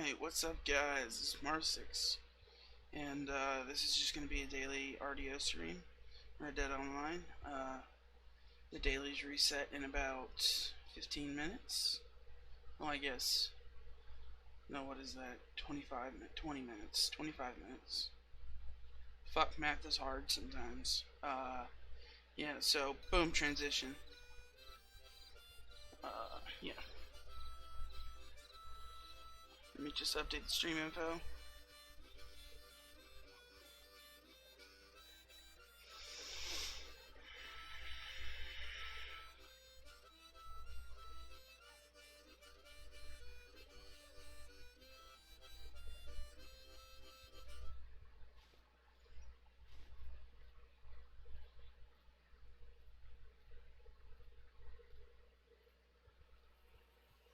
Alright, what's up guys, it's Mars6, and this is just going to be a daily RDO stream, Red Dead Online. The dailies reset in about 15 minutes, well I guess, no what is that, 20 minutes, 25 minutes. Fuck, math is hard sometimes. Yeah, so boom, transition. Yeah. Let me just update the stream info.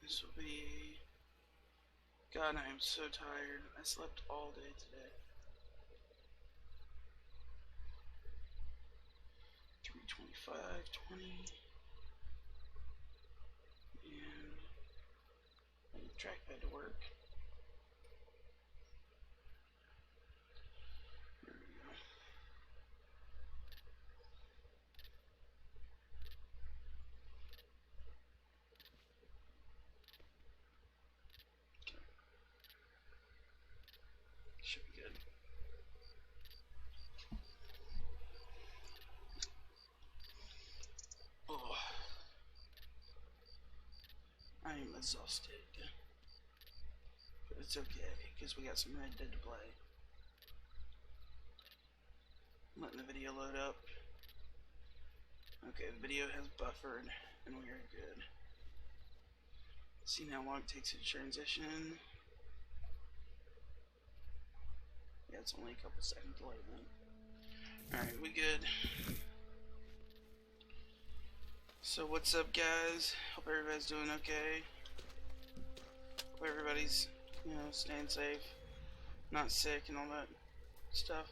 This will be... God, I am so tired. I slept all day today. 3:25, 20, and I need the trackpad to work. There we go. Okay. Should be good. Oh, I am exhausted. But it's okay, because we got some Red Dead to play. I'm letting the video load up. Okay, the video has buffered, and we are good. See how long it takes to transition. Yeah, it's only a couple seconds delay then. Alright, we good. So what's up guys? Hope everybody's doing okay. Hope everybody's, staying safe, not sick and all that stuff.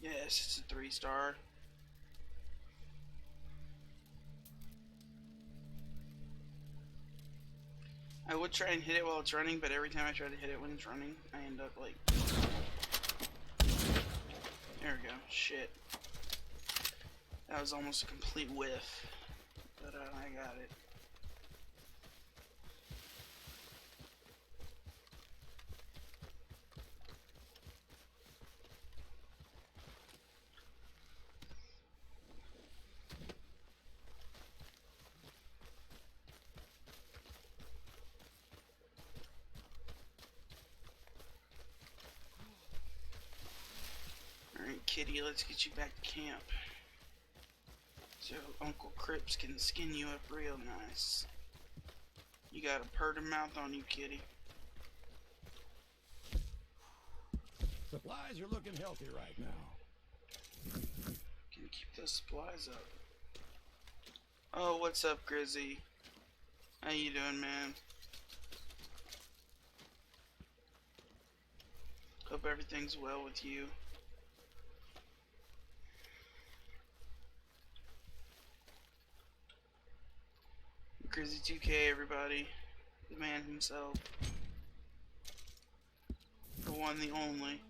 Yes, it's a 3-star. I would try and hit it while it's running, but every time I try to hit it when it's running, I end up like... There we go. Shit. That was almost a complete whiff, but I got it. Alright, kitty, let's get you back to camp. So Uncle Crips can skin you up real nice. You got a purty mouth on you, kitty. Supplies are looking healthy right now. Can keep those supplies up. Oh, what's up, Grizzy? How you doing, man? Hope everything's well with you. Grizzy 2K, everybody. The man himself. The one, the only.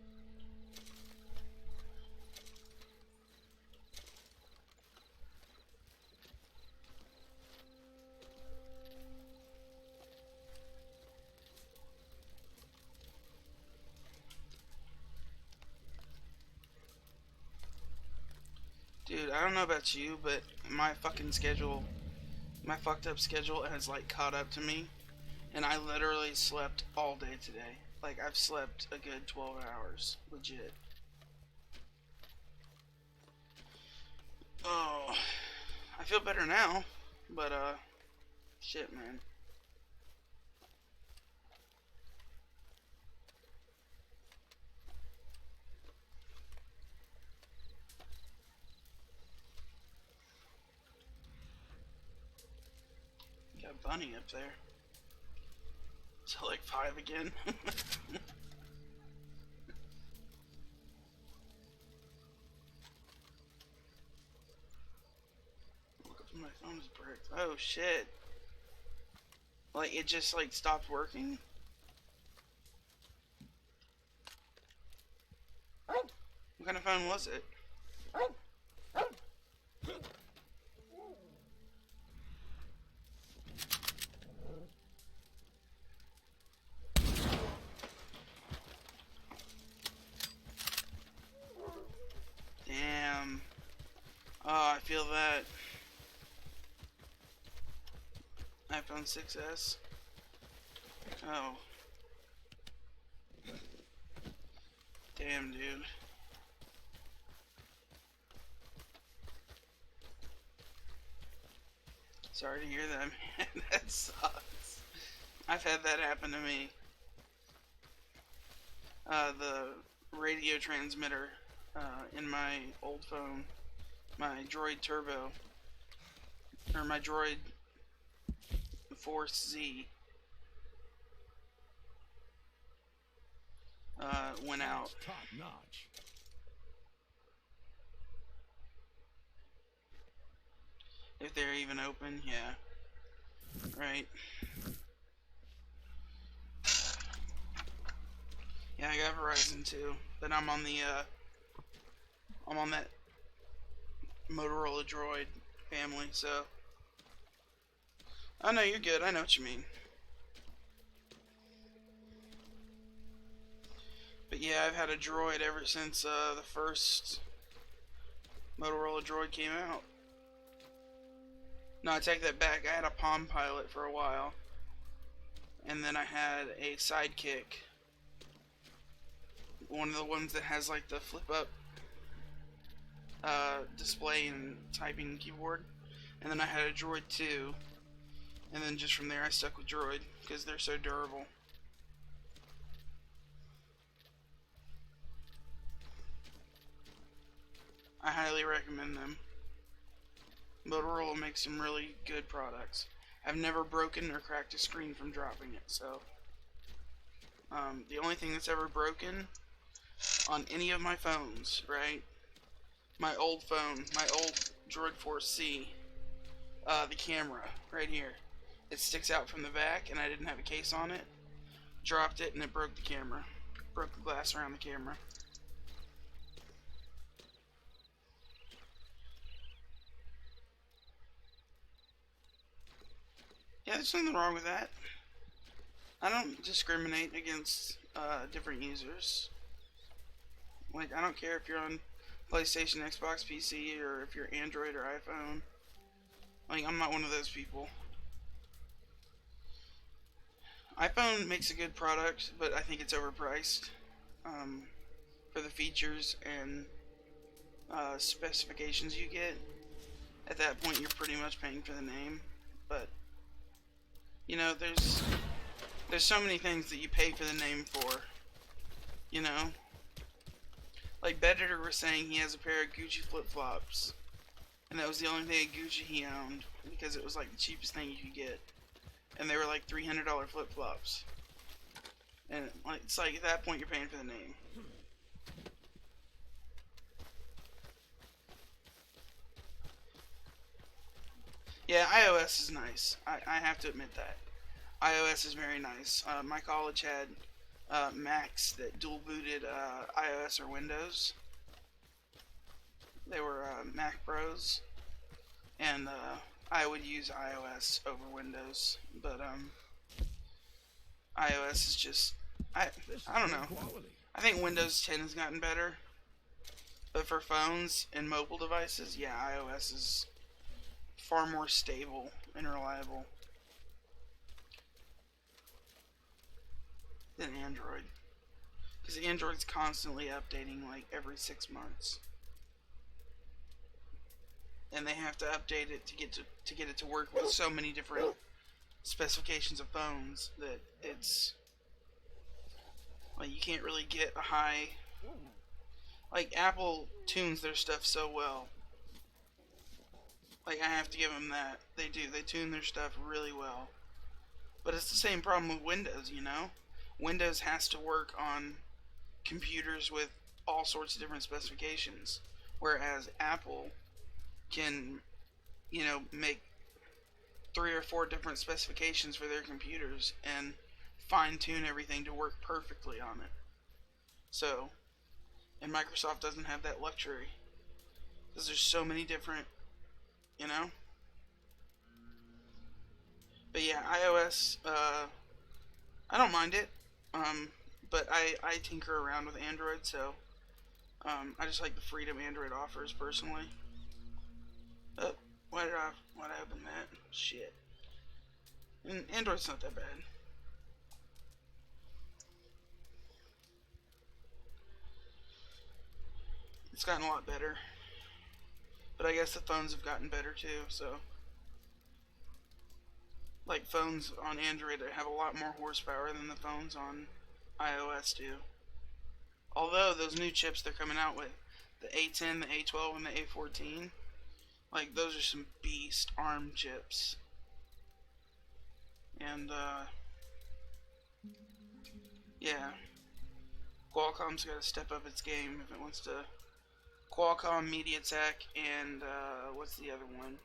Dude, I don't know about you, but my fucking schedule, my fucked up schedule has like caught up to me, and I literally slept all day today. Like, I've slept a good 12 hours, legit. Oh, I feel better now, but shit, man. Got Bunny up there. So like 5 again. Look up, my phone's bricked. Oh shit. Like, it just, like, stopped working? What kind of phone was it? Damn. Oh, I feel that. iPhone 6s. Oh. Damn, dude. Sorry to hear that, man. That sucks. I've had that happen to me. The radio transmitter in my old phone, my Droid Turbo, or my Droid Force Z, went out. Top notch. If they're even open, yeah. Right. Yeah, I got Verizon too, but I'm on that Motorola Droid family, so. Oh no, you're good. I know what you mean. But yeah, I've had a Droid ever since the first Motorola Droid came out. No, I take that back. I had a Palm Pilot for a while, and then I had a Sidekick. One of the ones that has like the flip up display and typing keyboard. And then I had a Droid 2. And then just from there I stuck with Droid because they're so durable. I highly recommend them. Motorola makes some really good products. I've never broken or cracked a screen from dropping it, so. The only thing that's ever broken on any of my phones, right? My old phone, my old Droid Force C, the camera, right here. It sticks out from the back, and I didn't have a case on it. Dropped it, and it broke the camera. Broke the glass around the camera. Yeah, there's nothing wrong with that. I don't discriminate against different users. Like, I don't care if you're on PlayStation, Xbox, PC, or if you're Android or iPhone. Like, I'm not one of those people. iPhone makes a good product, but I think it's overpriced for the features and specifications you get. At that point, you're pretty much paying for the name. But you know, there's so many things that you pay for the name for. You know, like Bedditor was saying, he has a pair of Gucci flip-flops, and that was the only thing at Gucci he owned because it was like the cheapest thing you could get. And they were like $300 flip-flops. And like, it's like at that point you're paying for the name. Yeah, iOS is nice. I have to admit that. iOS is very nice. My college had Macs that dual booted iOS or Windows. They were Mac Pros. And I would use iOS over Windows, but iOS is just I don't know. I think Windows 10 has gotten better, but for phones and mobile devices, yeah, iOS is far more stable and reliable than Android, because Android's constantly updating like every 6 months. And they have to update it to get it to work with so many different specifications of phones that it's like you can't really get a high. Like Apple tunes their stuff so well. Like I have to give them that. They do. They tune their stuff really well. But it's the same problem with Windows, you know? Windows has to work on computers with all sorts of different specifications, whereas Apple can, you know, make 3 or 4 different specifications for their computers and fine tune everything to work perfectly on it. So, and Microsoft doesn't have that luxury because there's so many different, you know. But yeah, iOS, I don't mind it, but I tinker around with Android, so I just like the freedom Android offers personally. Oh, why did I open that? Shit. And Android's not that bad. It's gotten a lot better. But I guess the phones have gotten better too, so. Like phones on Android have a lot more horsepower than the phones on iOS do. Although those new chips they're coming out with, the A10, the A12, and the A14, like those are some beast ARM chips. And yeah, Qualcomm's got to step up its game if it wants to. Qualcomm, MediaTek, and what's the other one?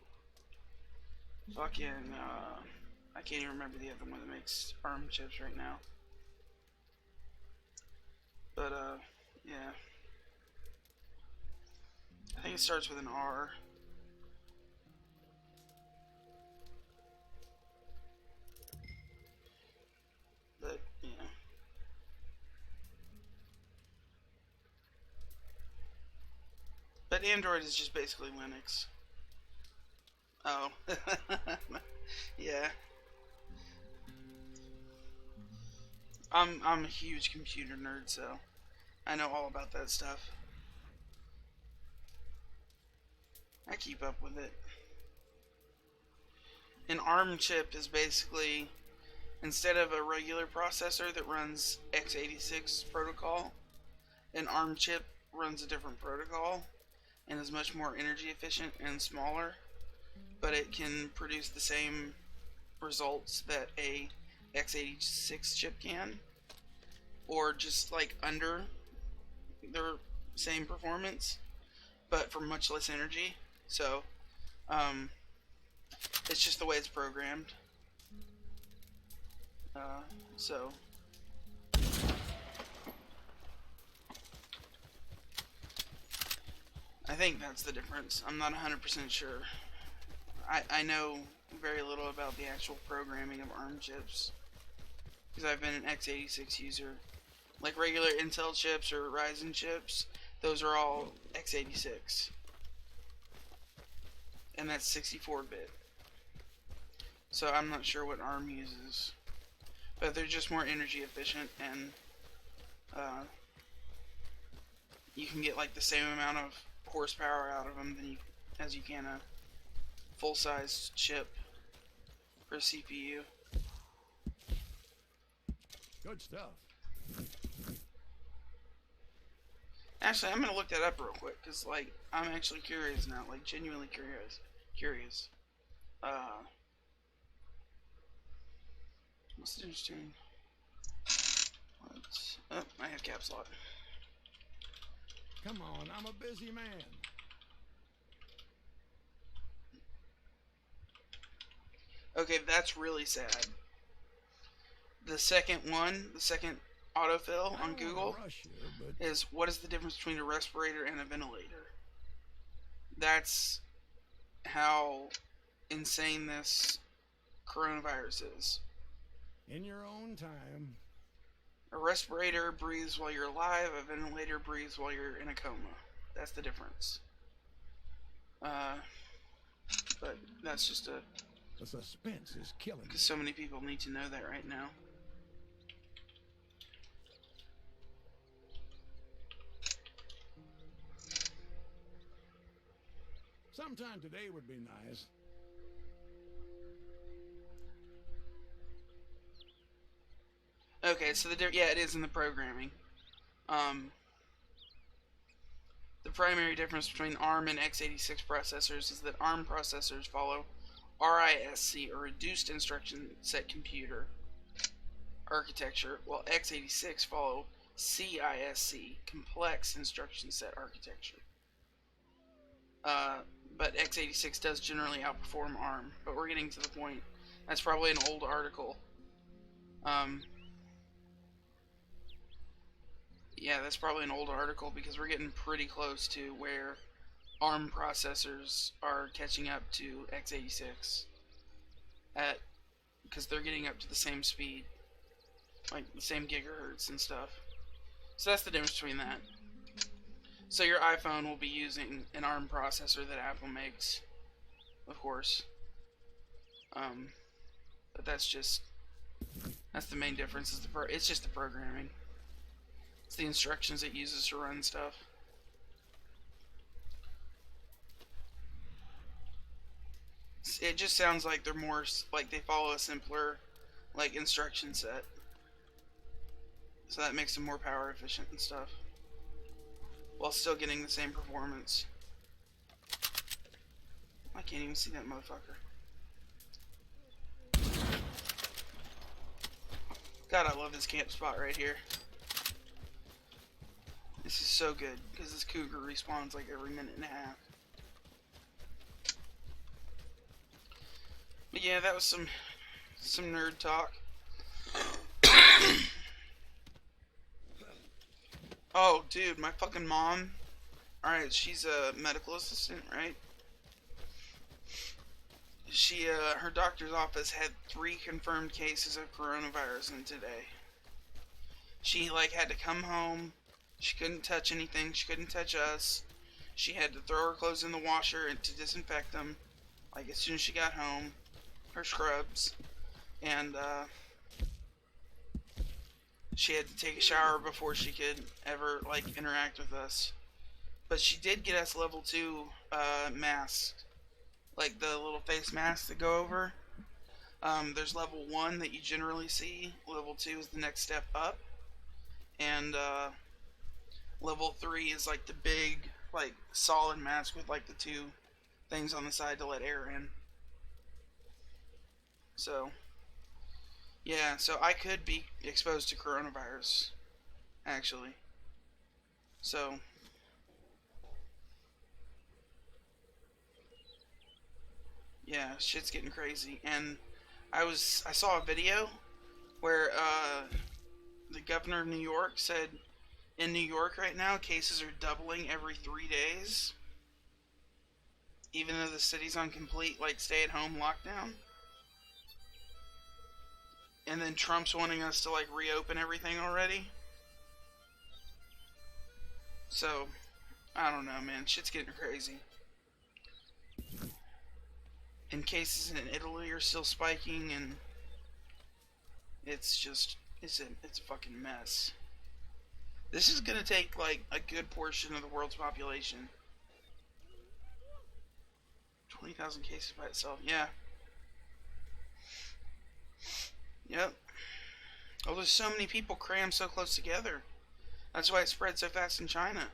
Fucking I can't even remember the other one that makes ARM chips right now. But yeah, I think it starts with an R. But yeah. But Android is just basically Linux. Oh. Yeah. I'm a huge computer nerd, so I know all about that stuff. I keep up with it. An ARM chip is basically, instead of a regular processor that runs x86 protocol, an ARM chip runs a different protocol and is much more energy efficient and smaller, but it can produce the same results that a x86 chip can, or just like under their same performance, but for much less energy. So, it's just the way it's programmed. So I think that's the difference. I'm not 100% sure. I know very little about the actual programming of ARM chips because I've been an x86 user. Like regular Intel chips or Ryzen chips, those are all x86. And that's 64-bit. So I'm not sure what ARM uses. But they're just more energy efficient, and you can get like the same amount of horsepower out of them as you can a full-size chip for a CPU. Good stuff. Actually, I'm gonna look that up real quick because, like, I'm actually curious now, like, genuinely curious. What's interesting? Oh, I have caps lock. Come on, I'm a busy man. Okay, that's really sad. The second autofill on Google is what is the difference between a respirator and a ventilator? That's how insane this coronavirus is. In your own time. A respirator breathes while you're alive, a ventilator breathes while you're in a coma. That's the difference. But that's just The suspense is killing me. because so many people need to know that right now. Sometime today would be nice. Okay, so yeah, it is in the programming. The primary difference between ARM and x86 processors is that ARM processors follow RISC, or Reduced Instruction Set Computer architecture, while x86 follow CISC, Complex Instruction Set Architecture. but x86 does generally outperform ARM. But we're getting to the point. That's probably an old article. Yeah, that's probably an old article because we're getting pretty close to where ARM processors are catching up to x86 at because they're getting up to the same speed, like the same gigahertz and stuff. So that's the difference between that. So your iPhone will be using an ARM processor that Apple makes, of course. But that's the main difference. It's just the programming. It's the instructions it uses to run stuff. It just sounds like they're more like they follow a simpler like instruction set. So that makes them more power efficient and stuff. While still getting the same performance. I can't even see that motherfucker. God, I love this camp spot right here. This is so good because this cougar respawns like every minute and a half. But yeah, that was some nerd talk. Oh, dude, my fucking mom. Alright, she's a medical assistant, right? Her doctor's office had 3 confirmed cases of coronavirus in today. She, like, had to come home. She couldn't touch anything. She couldn't touch us. She had to throw her clothes in the washer to disinfect them, like, as soon as she got home. Her scrubs. And, she had to take a shower before she could ever, like, interact with us. But she did get us level 2, masks. Like the little face masks that go over. There's level 1 that you generally see. Level 2 is the next step up. And, level 3 is like the big, like, solid mask with like the 2 things on the side to let air in. So, yeah, so I could be exposed to coronavirus, actually. So, yeah, shit's getting crazy. And I saw a video where the governor of New York said in New York right now cases are doubling every 3 days, even though the city's on complete like stay-at-home lockdown. And then Trump's wanting us to like reopen everything already. So, I don't know, man. Shit's getting crazy. And cases in Italy are still spiking, and it's a fucking mess. This is gonna take like a good portion of the world's population. 20,000 cases by itself, yeah. Yep. Oh, there's so many people crammed so close together. That's why it spread so fast in China.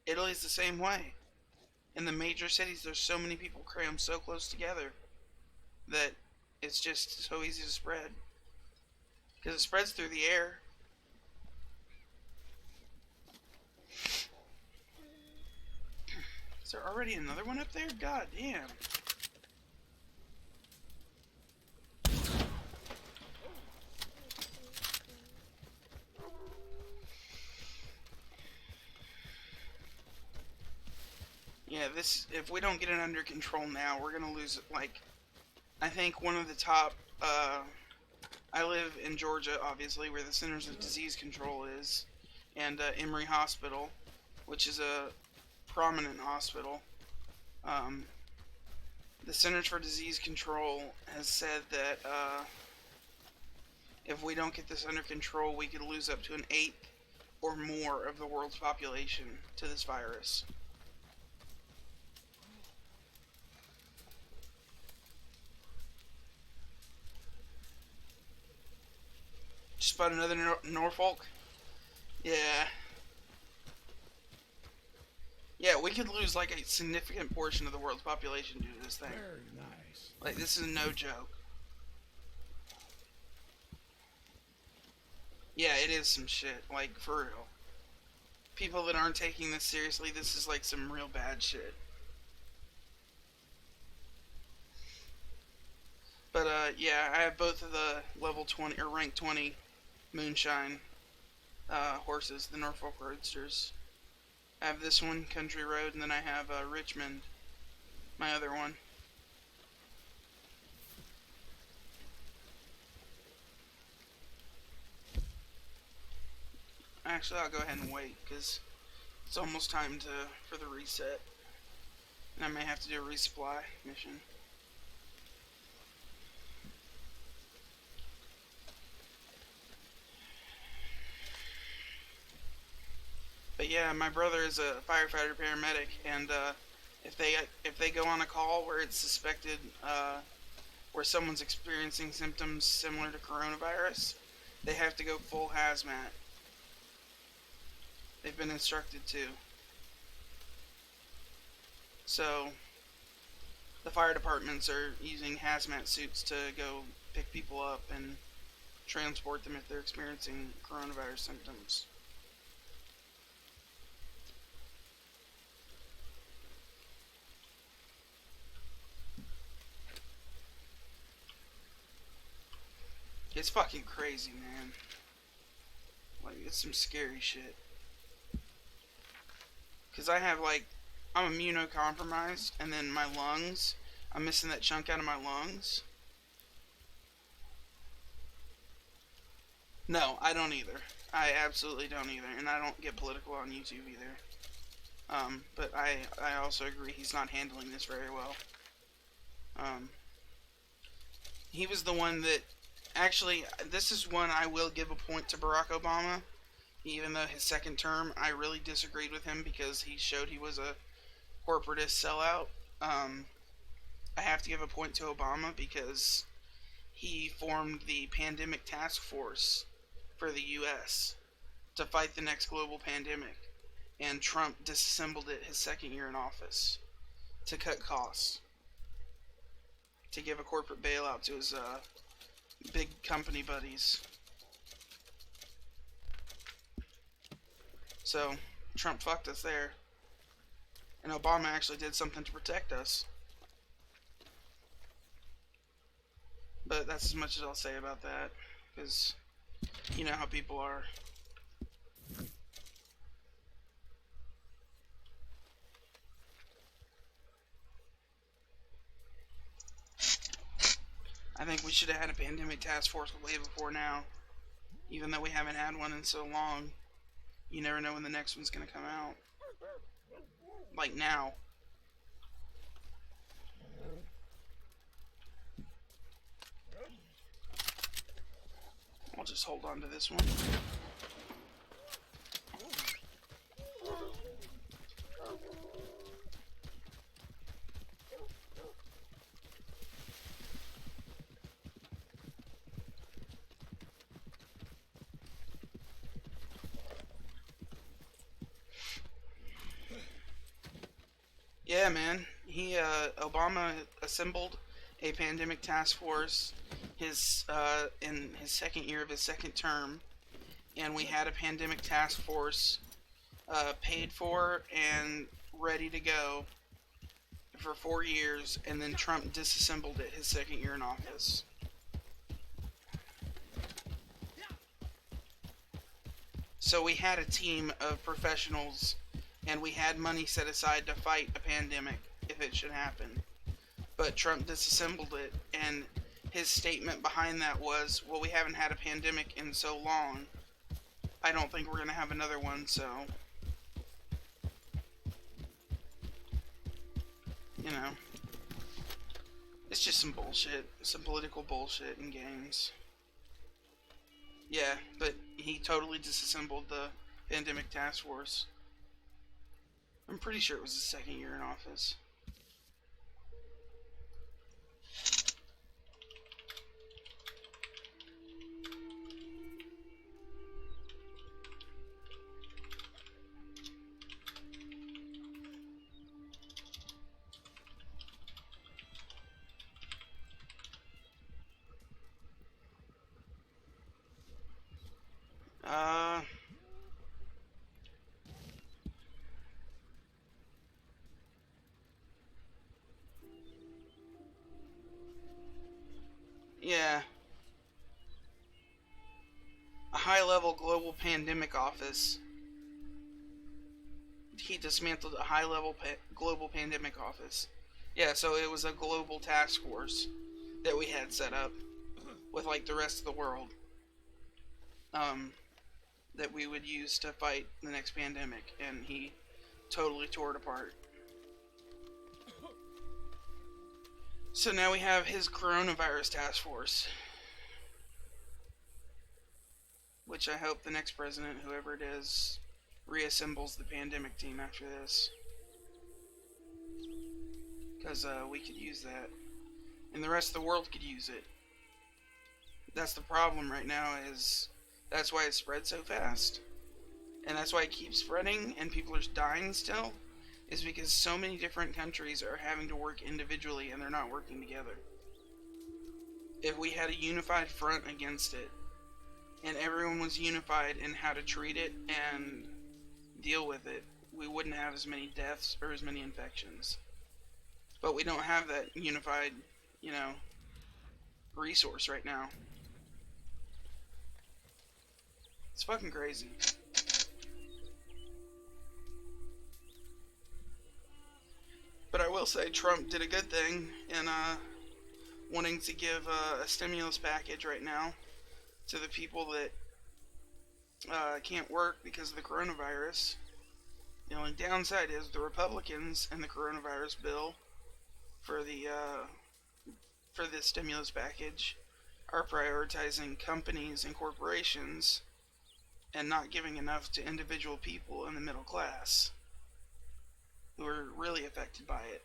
Italy's the same way. In the major cities, there's so many people crammed so close together that it's just so easy to spread. Because it spreads through the air. Is there already another one up there? God damn. Yeah, if we don't get it under control now, we're gonna lose it. Like, I think one of the top, I live in Georgia, obviously, where the Centers of Disease Control is, and Emory Hospital, which is a prominent hospital. The Centers for Disease Control has said that if we don't get this under control, we could lose up to an eighth or more of the world's population to this virus. Just about another Norfolk? Yeah. Yeah, we could lose like a significant portion of the world's population due to this thing. Very nice. Like, this is no joke. Yeah, it is some shit. Like, for real. People that aren't taking this seriously, this is like some real bad shit. yeah, I have both of the level 20 or rank 20 moonshine horses, the Norfolk Roadsters. I have this one, Country Road, and then I have Richmond, my other one. Actually, I'll go ahead and wait because it's almost time for the reset, and I may have to do a resupply mission. But yeah, my brother is a firefighter paramedic, and if they go on a call where it's suspected where someone's experiencing symptoms similar to coronavirus, they have to go full hazmat. They've been instructed to. So the fire departments are using hazmat suits to go pick people up and transport them if they're experiencing coronavirus symptoms. It's fucking crazy, man. Like, it's some scary shit. Because I'm immunocompromised, and then my lungs, I'm missing that chunk out of my lungs. No, I don't either. I absolutely don't either, and I don't get political on YouTube either. But I also agree he's not handling this very well. He was the one that, actually, this is one I will give a point to Barack Obama, even though his second term, I really disagreed with him because he showed he was a corporatist sellout. I have to give a point to Obama because he formed the pandemic task force for the U.S. to fight the next global pandemic, and Trump disassembled it his second year in office to cut costs, to give a corporate bailout to his big company buddies. So Trump fucked us there, and Obama actually did something to protect us. But that's as much as I'll say about that, because you know how people are. I think we should have had a pandemic task force way before now, even though we haven't had one in so long. You never know when the next one's gonna come out. Like now. I'll just hold on to this one. Yeah, man. Obama assembled a pandemic task force in his second year of his second term, and we had a pandemic task force paid for and ready to go for 4 years, and then Trump disassembled it his second year in office. So we had a team of professionals, and we had money set aside to fight a pandemic if it should happen. But Trump disassembled it, and his statement behind that was, well, we haven't had a pandemic in so long. I don't think we're going to have another one, so... You know. It's just some bullshit. Some political bullshit and games. Yeah, but he totally disassembled the pandemic task force. I'm pretty sure it was his second year in office. Uh... Yeah, a high-level global pandemic office. He dismantled a high-level global pandemic office. Yeah, so it was a global task force that we had set up with like the rest of the world, um, that we would use to fight the next pandemic, and he totally tore it apart. So now we have his coronavirus task force, which I hope the next president, whoever it is, reassembles the pandemic team after this, because we could use that, and the rest of the world could use it. That's the problem right now. Is that's why it spread so fast, and that's why it keeps spreading, and people are dying still. Is because so many different countries are having to work individually, and they're not working together. If we had a unified front against it, and everyone was unified in how to treat it and deal with it, we wouldn't have as many deaths or as many infections. But we don't have that unified, resource right now. It's fucking crazy. But I will say Trump did a good thing in wanting to give a stimulus package right now to the people that can't work because of the coronavirus. The only downside is the Republicans and the coronavirus bill for the stimulus package are prioritizing companies and corporations and not giving enough to individual people in the middle class who are really affected by it.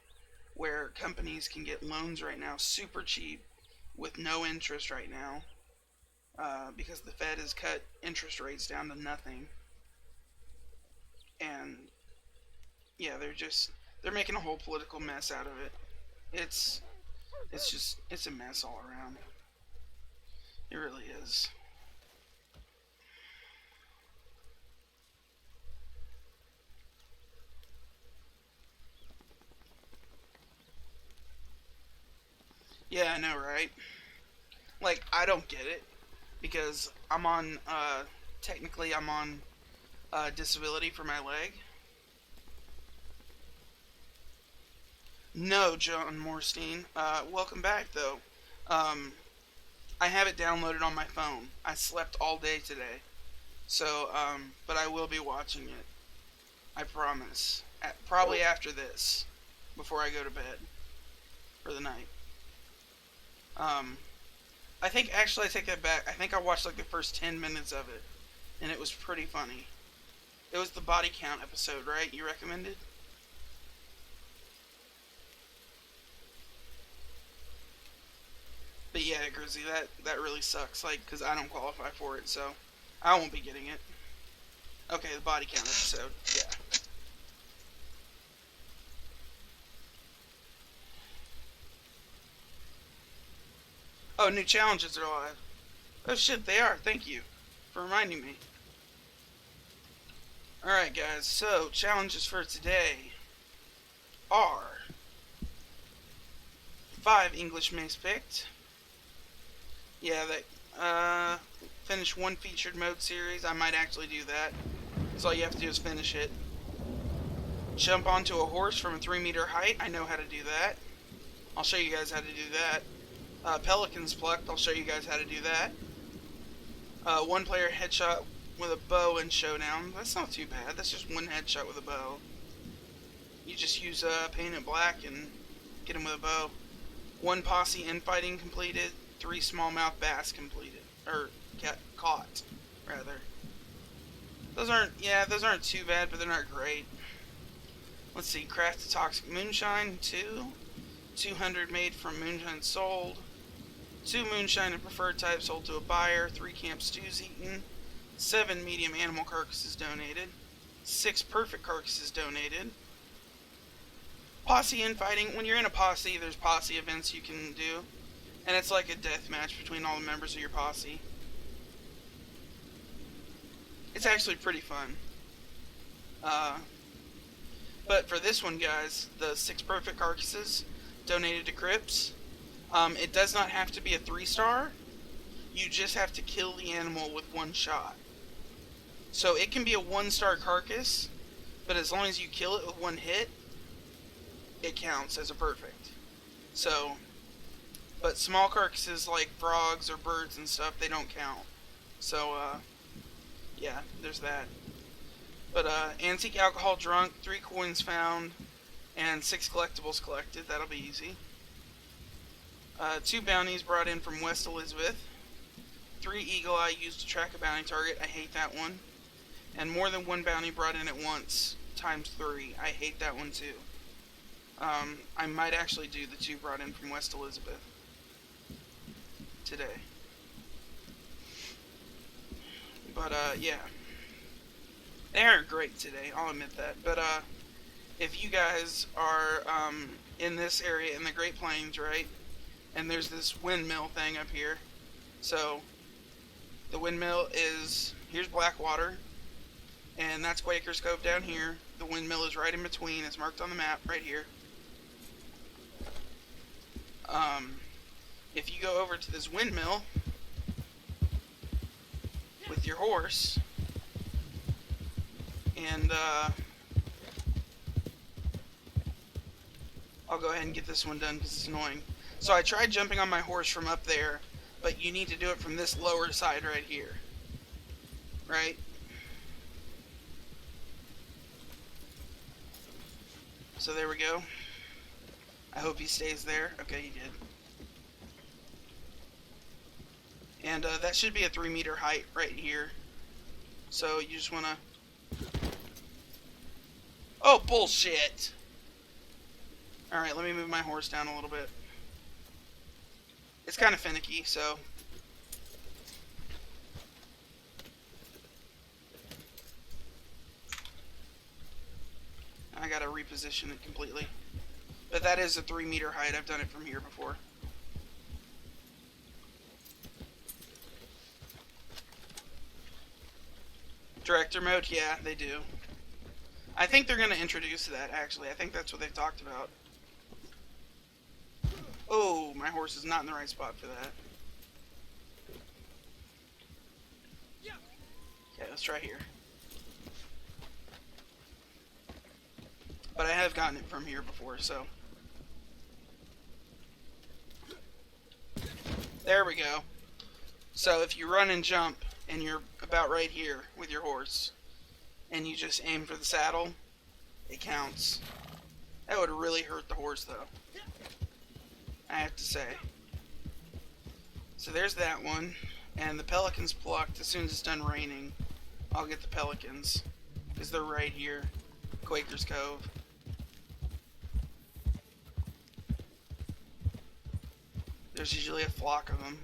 Where companies can get loans right now super cheap with no interest right now, because the Fed has cut interest rates down to nothing. And yeah, they're making a whole political mess out of it. It's a mess all around. It really is. Yeah, I know, right? Like, I don't get it because technically I'm on disability for my leg. No, John Morstein. Welcome back, though. Um, I have it downloaded on my phone. I slept all day today. So, but I will be watching it. I promise. Probably after this, before I go to bed for the night. Um, I think actually I take that back. I think I watched like the first 10 minutes of it, and it was pretty funny. It was the body count episode, right? You recommended? But yeah, Grizzly, that really sucks. Like, cause I don't qualify for it, so I won't be getting it. Okay, the body count episode. Yeah. Oh, new challenges are live. Oh shit, they are. Thank you for reminding me. Alright, guys, so challenges for today are 5 English Mace picked. Yeah, finish 1 featured mode series. I might actually do that. So all you have to do is finish it. Jump onto a horse from a 3-meter height. I know how to do that. I'll show you guys how to do that. Pelicans plucked. I'll show you guys how to do that. 1-player headshot with a bow in Showdown. That's not too bad. That's just 1 headshot with a bow. You just use paint it black and get him with a bow. 1 posse infighting completed. 3 smallmouth bass completed. Or caught, rather. Those aren't too bad, but they're not great. Let's see. Craft a toxic moonshine. 2. 200 made from moonshine sold. 2 moonshine and preferred type sold to a buyer. 3 camp stews eaten. 7 medium animal carcasses donated. 6 perfect carcasses donated. Posse infighting. When you're in a posse, there's posse events you can do. And it's like a death match between all the members of your posse. It's actually pretty fun. But for this one, guys, the 6 perfect carcasses donated to Crips. It does not have to be a 3-star. You just have to kill the animal with one shot. So it can be a 1-star carcass, but as long as you kill it with one hit, it counts as a perfect. So, but small carcasses like frogs or birds and stuff, they don't count. So, yeah, there's that. But, antique alcohol drunk, 3 coins found, and 6 collectibles collected. That'll be easy. 2 bounties brought in from West Elizabeth. 3 eagle eye used to track a bounty target. I hate that one. And more than 1 bounty brought in at once, times 3. I hate that one too. I might actually do the 2 brought in from West Elizabeth today. But, yeah. They aren't great today, I'll admit that. But, if you guys are, in this area in the Great Plains, right? And there's this windmill thing up here. So, the windmill is, here's Blackwater, and that's Quaker's Cove down here. The windmill is right in between, it's marked on the map, right here. If you go over to this windmill with your horse, and, I'll go ahead and get this one done because it's annoying. So I tried jumping on my horse from up there, but you need to do it from this lower side right here. Right? So there we go. I hope he stays there. Okay, he did. And that should be a 3-meter height right here. So you just want to... Oh, bullshit! Alright, let me move my horse down a little bit. It's kind of finicky, so... I gotta reposition it completely. But that is a 3-meter height. I've done it from here before. Director mode? Yeah, they do. I think they're going to introduce that, actually. I think that's what they've talked about. Oh, my horse is not in the right spot for that. Okay, let's try here. But I have gotten it from here before, so... There we go. So if you run and jump, and you're about right here with your horse, and you just aim for the saddle, it counts. That would really hurt the horse, though, I have to say. So there's that one, and the pelicans plucked. As soon as it's done raining, I'll get the pelicans, because they're right here, Quaker's Cove. There's usually a flock of them.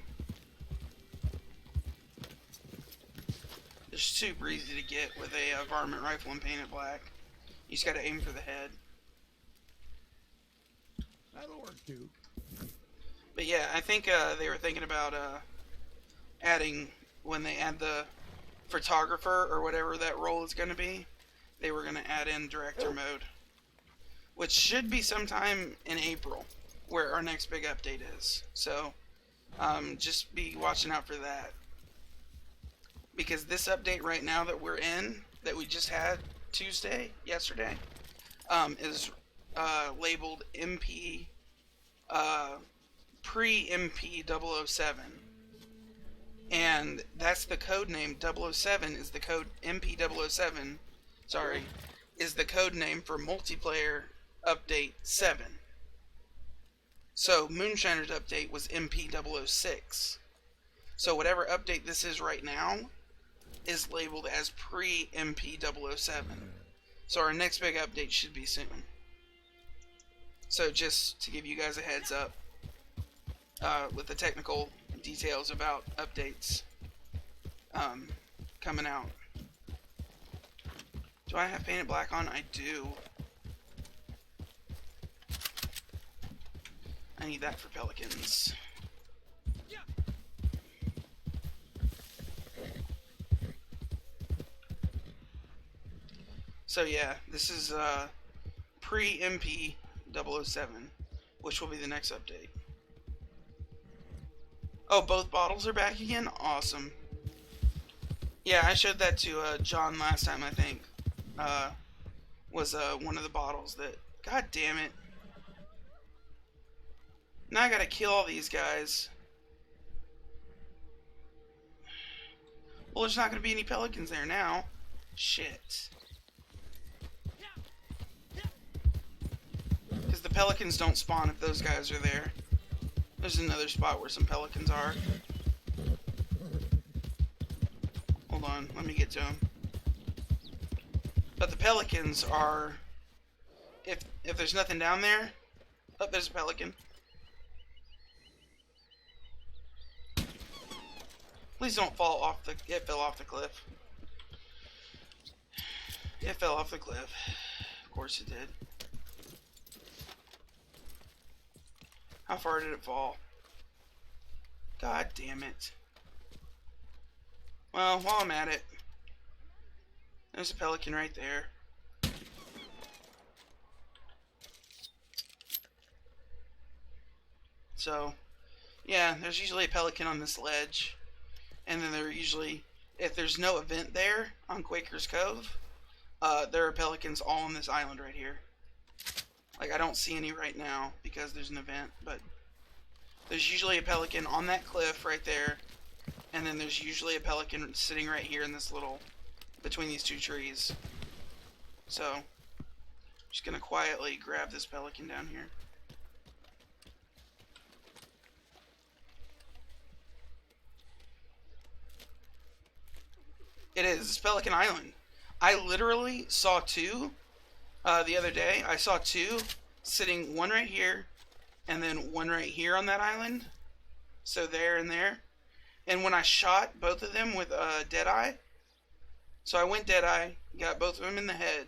They're super easy to get with a varmint rifle and paint it black. You just gotta aim for the head. That'll work too. But yeah, I think they were thinking about adding, when they add the photographer or whatever that role is gonna be, they were gonna add in director mode, which should be sometime in April, where our next big update is. So just be watching out for that. Because this update right now that we're in, that we just had yesterday, is labeled MP, pre-MP 007. And that's the code name. 007 is the code, MP 007, sorry, is the code name for multiplayer update 7. So Moonshiner's update was MP 006. So whatever update this is right now is labeled as pre-MP 007. So our next big update should be soon. So just to give you guys a heads up with the technical details about updates coming out. Do I have painted black on? I do. I need that for pelicans. So yeah, this is pre-MP 007, which will be the next update. Oh, both bottles are back again? Awesome. Yeah, I showed that to John last time, I think. Was one of the bottles that... God damn it. Now I gotta kill all these guys. Well, there's not gonna be any pelicans there now. Shit. Because the pelicans don't spawn if those guys are there. There's another spot where some pelicans are. Hold on, let me get to them. But the pelicans are... If there's nothing down there... Oh, there's a pelican. Please don't fall off the... It fell off the cliff. It fell off the cliff. Of course it did. How far did it fall? God damn it. Well, while I'm at it, there's a pelican right there. So, yeah, there's usually a pelican on this ledge. And then there are usually, if there's no event there on Quaker's Cove, there are pelicans all on this island right here. Like, I don't see any right now because there's an event, but there's usually a pelican on that cliff right there, and then there's usually a pelican sitting right here in this little, between these two trees. So, I'm just gonna quietly grab this pelican down here. It is. It's Pelican Island. I literally saw two the other day. I saw two sitting, one right here and then one right here on that island. So there and there. And when I shot both of them with Deadeye, so I went Deadeye, got both of them in the head,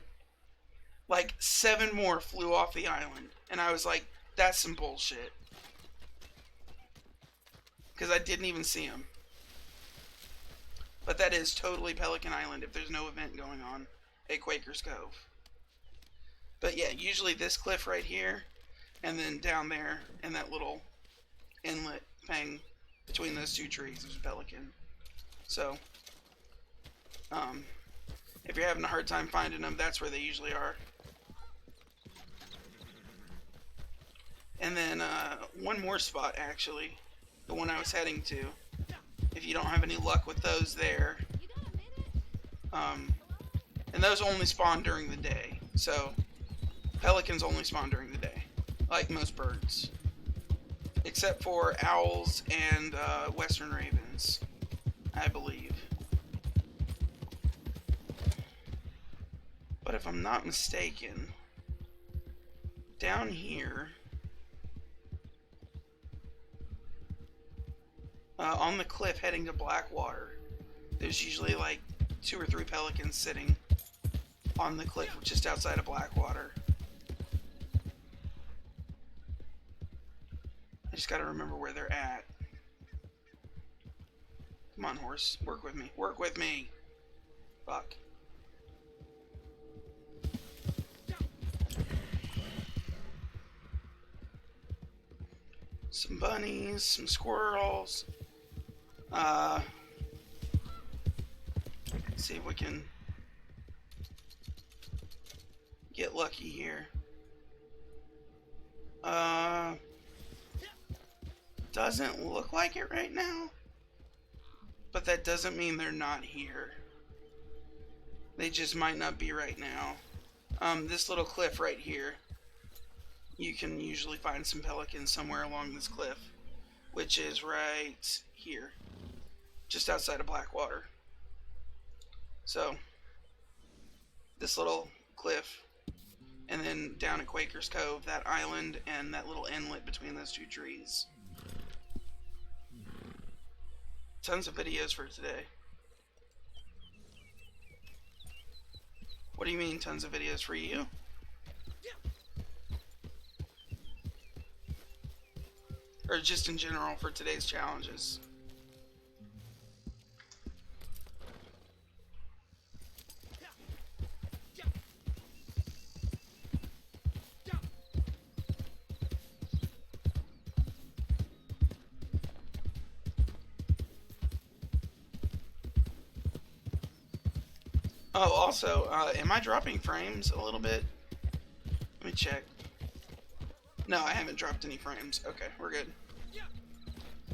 like 7 more flew off the island. And I was like, that's some bullshit. Because I didn't even see them. But that is totally Pelican Island if there's no event going on at Quaker's Cove. But yeah, usually this cliff right here, and then down there in that little inlet thing between those two trees is a pelican. So, if you're having a hard time finding them, that's where they usually are. And then one more spot, actually, the one I was heading to. If you don't have any luck with those there. And those only spawn during the day. So, pelicans only spawn during the day. Like most birds. Except for owls and western ravens, I believe. But if I'm not mistaken, down here... on the cliff heading to Blackwater, there's usually like 2 or 3 pelicans sitting on the cliff just outside of Blackwater. I just gotta remember where they're at. Come on, horse. Work with me. Work with me! Fuck. Some bunnies, some squirrels. Let's see if we can get lucky here. Doesn't look like it right now, but that doesn't mean they're not here. They just might not be right now. This little cliff right here, you can usually find some pelicans somewhere along this cliff, which is right here, just outside of Blackwater. So, this little cliff, and then down at Quaker's Cove, that island, and that little inlet between those 2 trees. Tons of videos for today. What do you mean, tons of videos for you? Or just in general for today's challenges? Oh, also, am I dropping frames a little bit? Let me check. No, I haven't dropped any frames. Okay, we're good.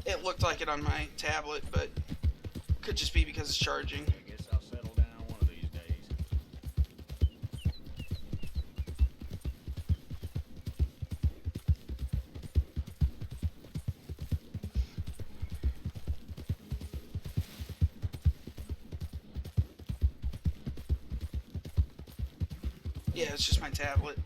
It looked like it on my tablet, but could just be because it's charging. I guess I'll settle down one of these days. Yeah, it's just my tablet.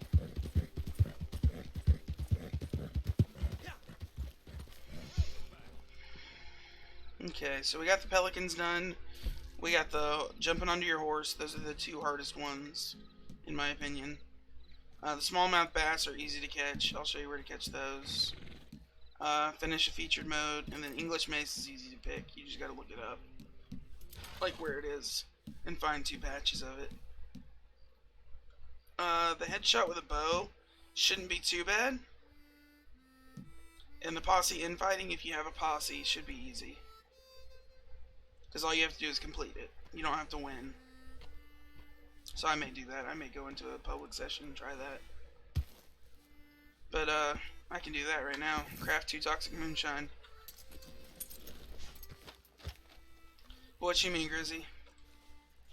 Okay, so we got the pelicans done. We got the jumping onto your horse. Those are the two hardest ones, in my opinion. The smallmouth bass are easy to catch. I'll show you where to catch those. Finish a featured mode, and then English mace is easy to pick. You just gotta look it up, like where it is, and find 2 patches of it. The headshot with a bow shouldn't be too bad. And the posse infighting, if you have a posse, should be easy. Because all you have to do is complete it. You don't have to win. So I may do that. I may go into a public session and try that. But, I can do that right now. Craft 2 toxic moonshine. What you mean, Grizzy?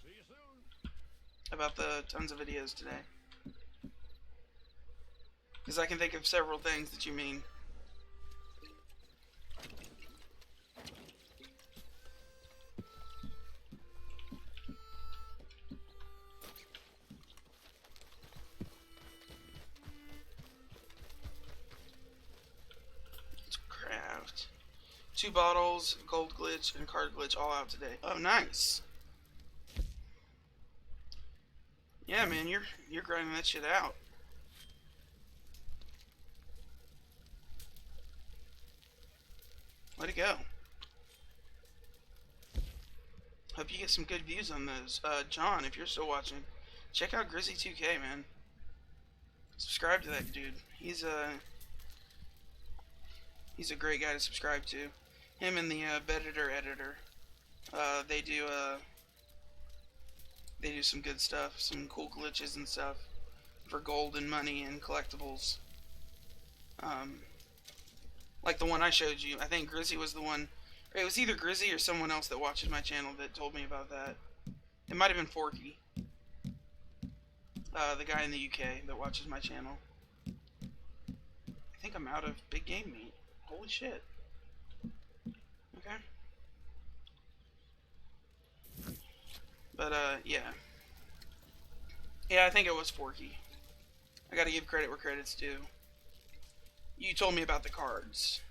See you soon. About the tons of videos today. Because I can think of several things that you mean. Let's craft 2 bottles, gold glitch, and card glitch all out today. Oh, nice. Yeah, man, you're grinding that shit out. Way to go. Hope you get some good views on those. John, if you're still watching, check out Grizzy2K, man. Subscribe to that dude. He's a great guy to subscribe to. Him and the Bedditor editor. They do some good stuff, some cool glitches and stuff for gold and money and collectibles. Like the one I showed you. I think Grizzy was the one. Or it was either Grizzy or someone else that watches my channel that told me about that. It might have been Forky. The guy in the UK that watches my channel. I think I'm out of big game meat. Holy shit. Okay. But, yeah. Yeah, I think it was Forky. I gotta give credit where credit's due. You told me about the cards.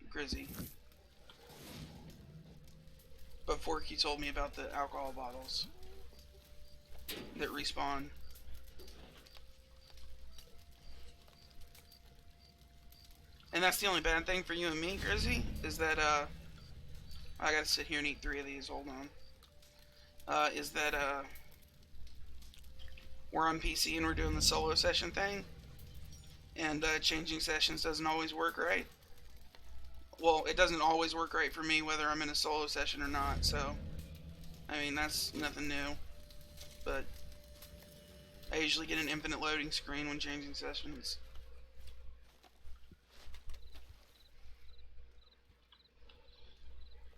Grizzy. But Forky told me about the alcohol bottles that respawn. And that's the only bad thing for you and me, Grizzy, is that, I gotta sit here and eat 3 of these, hold on. Is that, we're on PC and we're doing the solo session thing, and changing sessions doesn't always work right. Well, it doesn't always work right for me whether I'm in a solo session or not, so I mean, that's nothing new, but I usually get an infinite loading screen when changing sessions.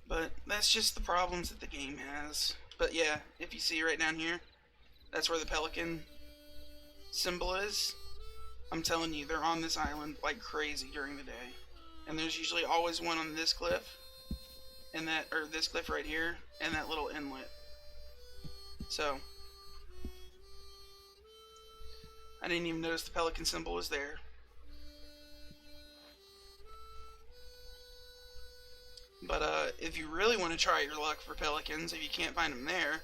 But that's just the problems that the game has. But yeah, if you see right down here, that's where the pelican symbol is. I'm telling you, they're on this island like crazy during the day. And there's usually always one on this cliff, and that, or this cliff right here, and that little inlet. So, I didn't even notice the pelican symbol was there. But if you really want to try your luck for pelicans, if you can't find them there,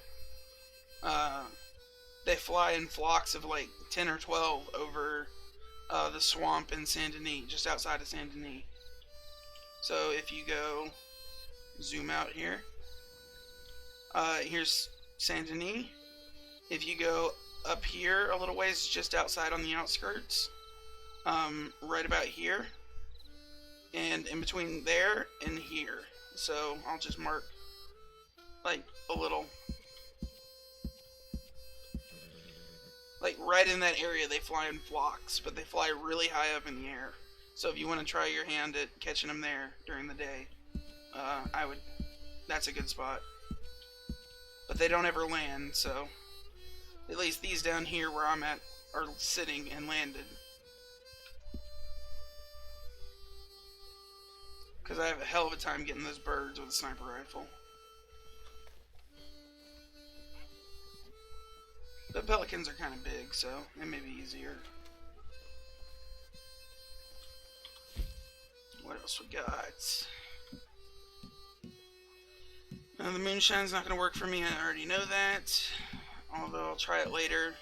they fly in flocks of like 10 or 12 over the swamp in Saint Denis, just outside of Saint Denis. So if you go zoom out here, here's Saint Denis. If you go up here a little ways, just outside on the outskirts, right about here, and in between there and here. So I'll just mark Like, a little. Like, right in that area, they fly in flocks, but they fly really high up in the air. So if you want to try your hand at catching them there during the day, that's a good spot. But they don't ever land, so at least these down here where I'm at are sitting and landed. Because I have a hell of a time getting those birds with a sniper rifle. The pelicans are kind of big, so it may be easier. What else we got? The moonshine's not going to work for me, I already know that. Although I'll try it later.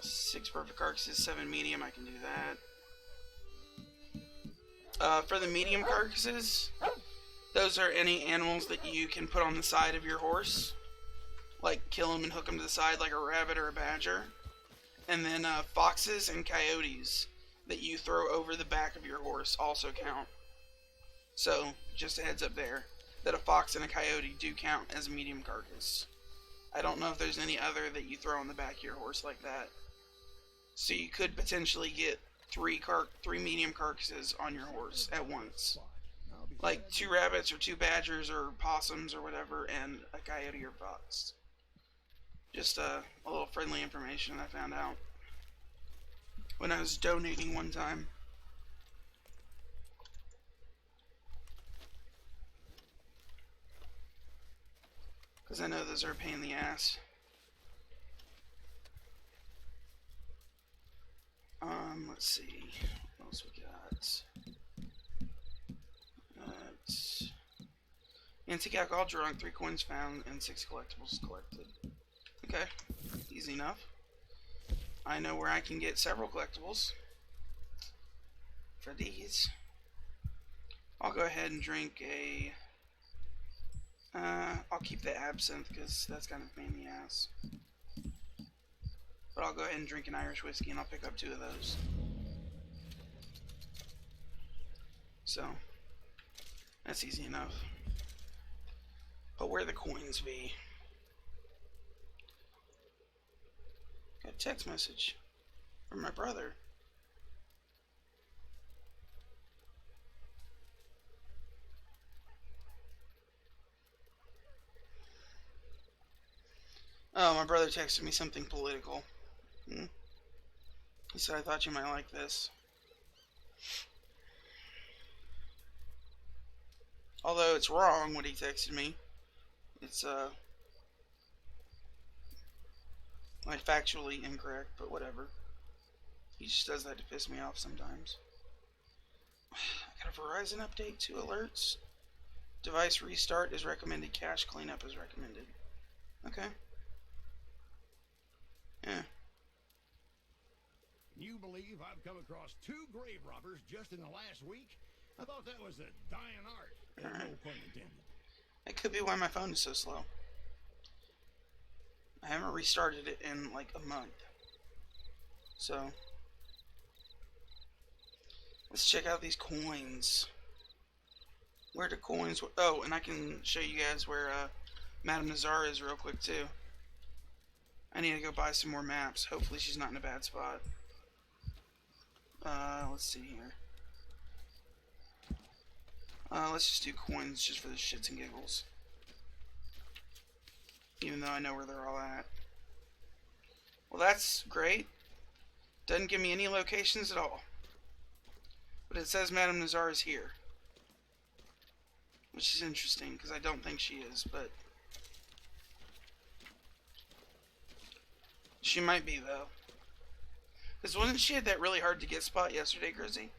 6 perfect carcasses, 7 medium, I can do that. For the medium carcasses, those are any animals that you can put on the side of your horse. Like kill them and hook them to the side like a rabbit or a badger. And then foxes and coyotes that you throw over the back of your horse also count. So, just a heads up there, that a fox and a coyote do count as a medium carcass. I don't know if there's any other that you throw on the back of your horse like that. So you could potentially get 3 medium carcasses on your horse at once. Like 2 rabbits or 2 badgers or possums or whatever, and a coyote or fox. Just a little friendly information I found out when I was donating one time. Because I know those are a pain in the ass. Let's see. What else we got? Antique alcohol drunk, 3 coins found, and 6 collectibles collected. Okay, easy enough. I know where I can get several collectibles for these. I'll go ahead and drink a... I'll keep the absinthe because that's kind of a pain in the ass. But I'll go ahead and drink an Irish whiskey and I'll pick up 2 of those. So, that's easy enough. But where the coins be? Got a text message from my brother. Oh, my brother texted me something political. He said, I thought you might like this. Although it's wrong what he texted me. It's, like factually incorrect, but whatever. He just does that to piss me off sometimes. I got a Verizon update, 2 alerts. Device restart is recommended, cache cleanup is recommended. Okay. Yeah. You believe I've come across 2 grave robbers just in the last week? I thought that was a dying art. No pun intended. That could be why my phone is so slow. I haven't restarted it in like a month. So, let's check out these coins. Where the coins... Oh, and I can show you guys where Madame Nazar is real quick too. I need to go buy some more maps. Hopefully she's not in a bad spot. Let's see here. Let's just do coins just for the shits and giggles. Even though I know where they're all at. Well, that's great. Doesn't give me any locations at all. But it says Madame Nazar is here. Which is interesting, because I don't think she is, but... She might be, though. Because wasn't she at that really hard to get spot yesterday, Grizzy?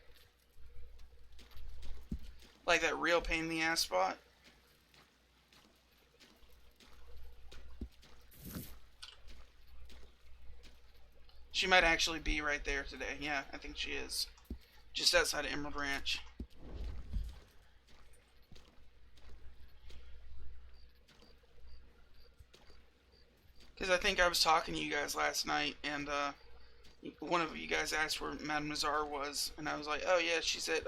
Like that real pain in the ass spot? She might actually be right there today. Yeah, I think she is. Just outside of Emerald Ranch. Because I think I was talking to you guys last night, and one of you guys asked where Madame Nazar was, and I was like, oh yeah, she's at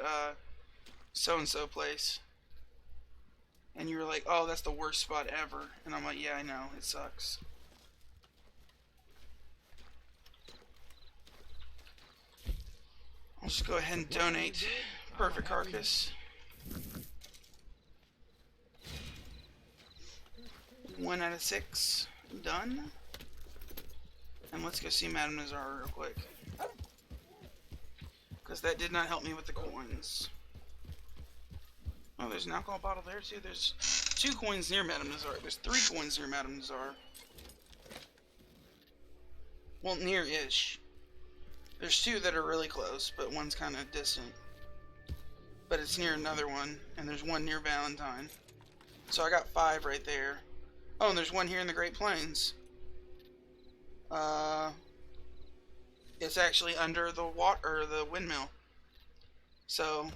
so-and-so place. And you were like, oh, that's the worst spot ever. And I'm like, yeah, I know, it sucks. I'll just go ahead and donate. Perfect carcass. 1 out of 6. Done. And let's go see Madame Nazar real quick. Because that did not help me with the coins. Oh, there's an alcohol bottle there too. There's 2 coins near Madame Nazar. There's 3 coins near Madame Nazar. Well, near-ish. There's 2 that are really close, but one's kind of distant. But it's near another one, and there's 1 near Valentine. So I got 5 right there. Oh, and there's 1 here in the Great Plains. It's actually under the the windmill. So,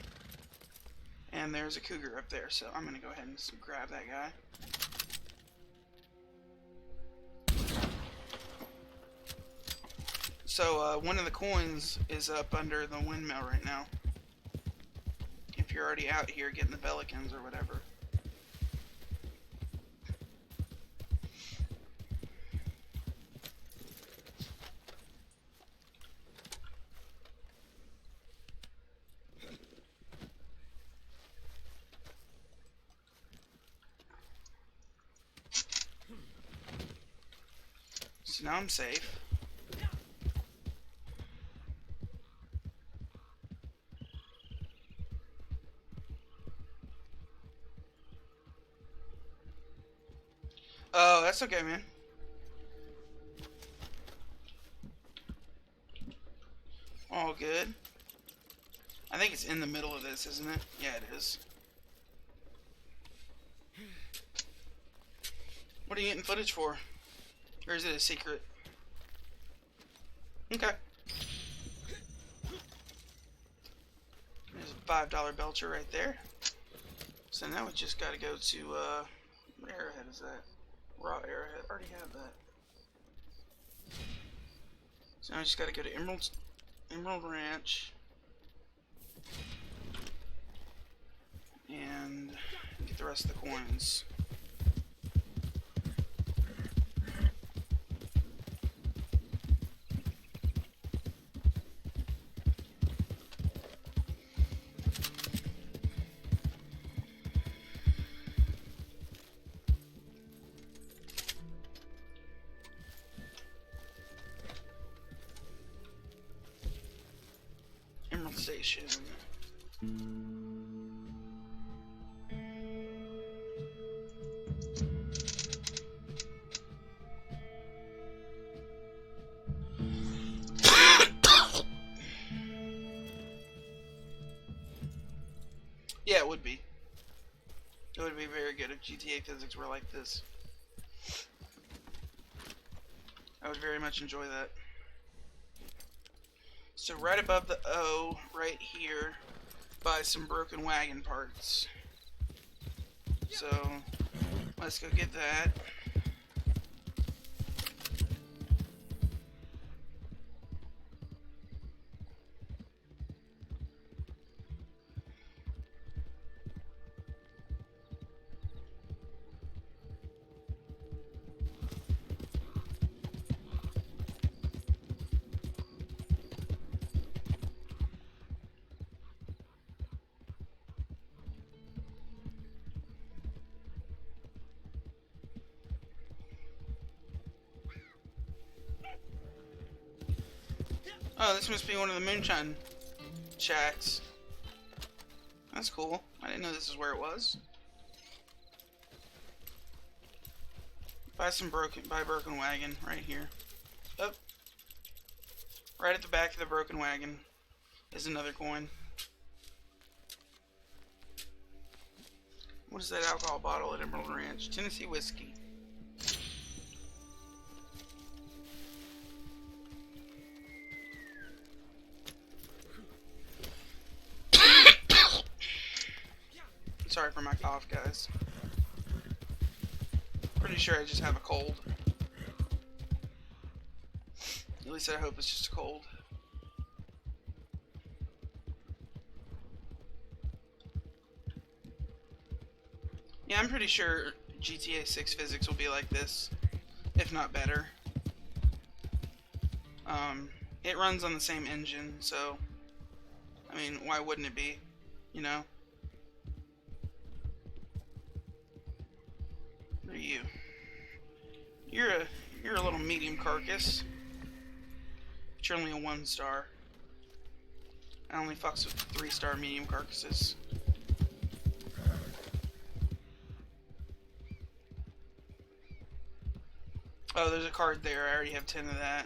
and there's a cougar up there, so I'm gonna go ahead and grab that guy. So, 1 of the coins is up under the windmill right now. If you're already out here getting the pelicans or whatever. So now I'm safe. Oh, that's okay, man. All good. I think it's in the middle of this, isn't it? Yeah, it is. What are you getting footage for? Or is it a secret? Okay. There's a $5 belcher right there. So now we just gotta go to, what arrowhead is that? Raw arrowhead. I already have that. So now I just gotta go to Emerald Ranch. And get the rest of the coins. Emerald Station. Yeah, it would be. It would be very good if GTA physics were like this. I would very much enjoy that. So right above the O, right here, buy some broken wagon parts. So let's go get that. Oh, this must be one of the moonshine shacks. That's cool. I didn't know this is where it was. Buy broken wagon right here. Oh. Right at the back of the broken wagon is another coin. What is that alcohol bottle at Emerald Ranch? Tennessee whiskey. Sorry for my cough, guys. Pretty sure I just have a cold. At least I hope it's just a cold. Yeah, I'm pretty sure GTA 6 physics will be like this, if not better. It runs on the same engine, so I mean, why wouldn't it be? You know? What are you? You're a little medium carcass. But you're only a 1-star. I only fucks with 3-star medium carcasses. Oh, there's a card there. I already have 10 of that.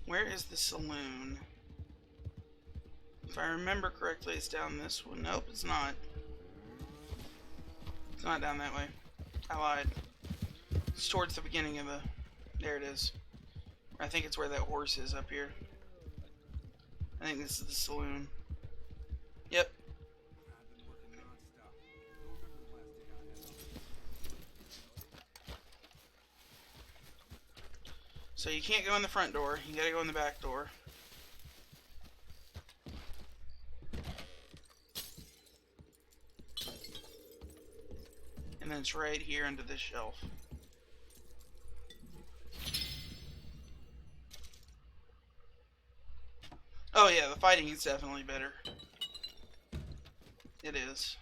Where is the saloon? If I remember correctly, it's down this one. Nope, it's not. It's not down that way. I lied. It's towards the beginning of the... There it is. I think it's where that horse is up here. I think this is the saloon. Yep. So you can't go in the front door. You gotta go in the back door. And then it's right here under this shelf. Oh yeah, the fighting is definitely better. It is.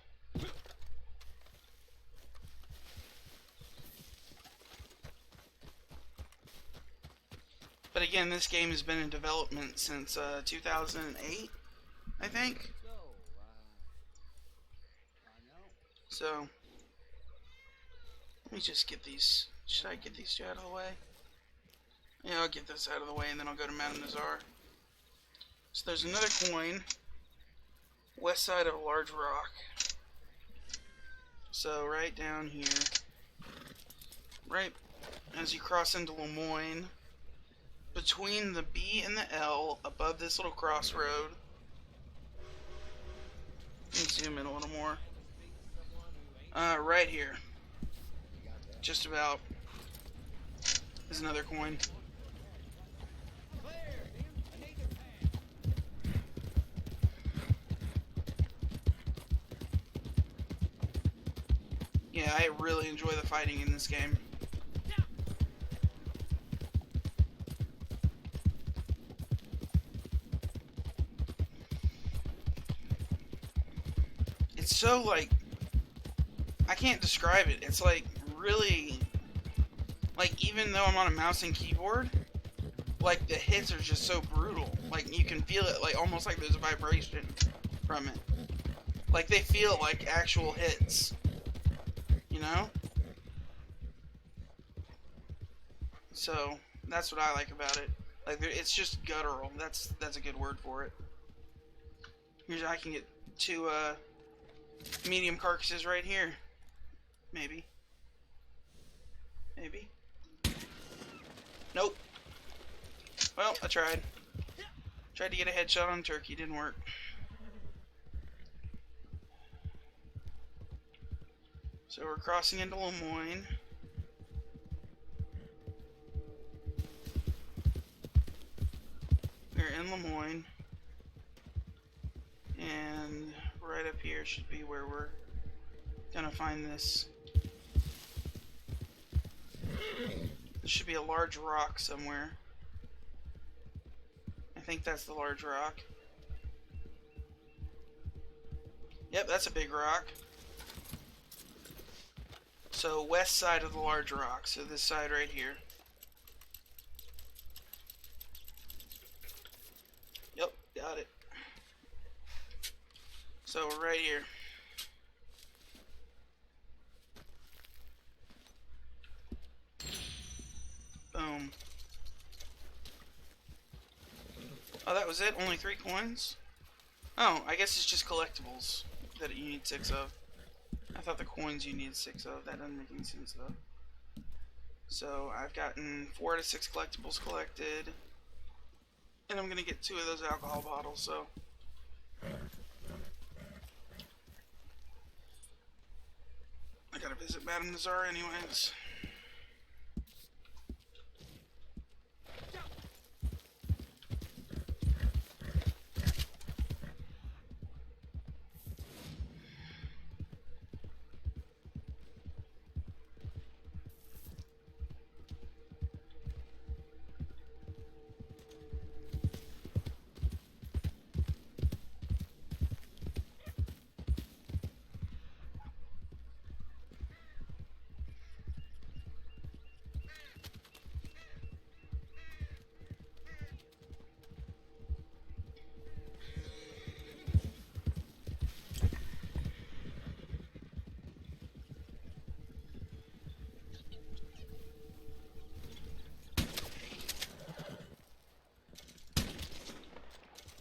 But again, this game has been in development since 2008, I think. So, let me just get these. Should I get these two out of the way? Yeah, I'll get this out of the way and then I'll go to Mount Nazar. So there's another coin. West side of a large rock. So right down here. Right as you cross into Lemoyne. Between the B and the L, above this little crossroad. Let me zoom in a little more. Right here. Just about. There's another coin. Yeah, I really enjoy the fighting in this game. It's so, like, I can't describe it. It's, like, really, like, even though I'm on a mouse and keyboard, like, the hits are just so brutal. Like, you can feel it, like, almost like there's a vibration from it. Like, they feel like actual hits. You know? So, that's what I like about it. Like, it's just guttural. That's a good word for it. Here's how I can get 2, medium carcasses right here. Maybe. Maybe. Nope. Well, I tried. Tried to get a headshot on turkey, didn't work. So we're crossing into Lemoyne. We're in Lemoyne. And right up here should be where we're gonna find this. There should be a large rock somewhere. I think that's the large rock. Yep, that's a big rock. So west side of the large rock, so this side right here. Yep, got it. So we're right here. Boom. Oh, that was it? Only 3 coins? Oh, I guess it's just collectibles that you need 6 of. I thought the coins you need 6 of. That doesn't make any sense though. So I've gotten 4 out of 6 collectibles collected. And I'm gonna get 2 of those alcohol bottles, so. visit Madame Nazar anyways.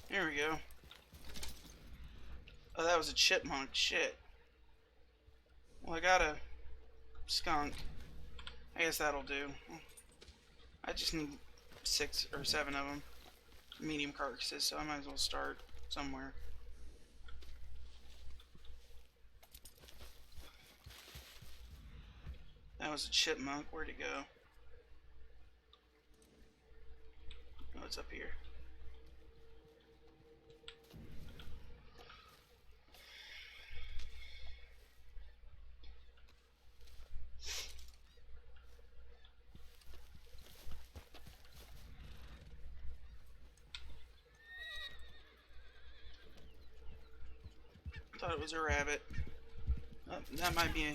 Here we go. Oh, that was a chipmunk. Shit. Well, I got a skunk. I guess that'll do. I just need 6 or 7 of them. Medium carcasses, so I might as well start somewhere. That was a chipmunk. Where'd it go? Oh, it's up here. Thought it was a rabbit. Oh, that might be a...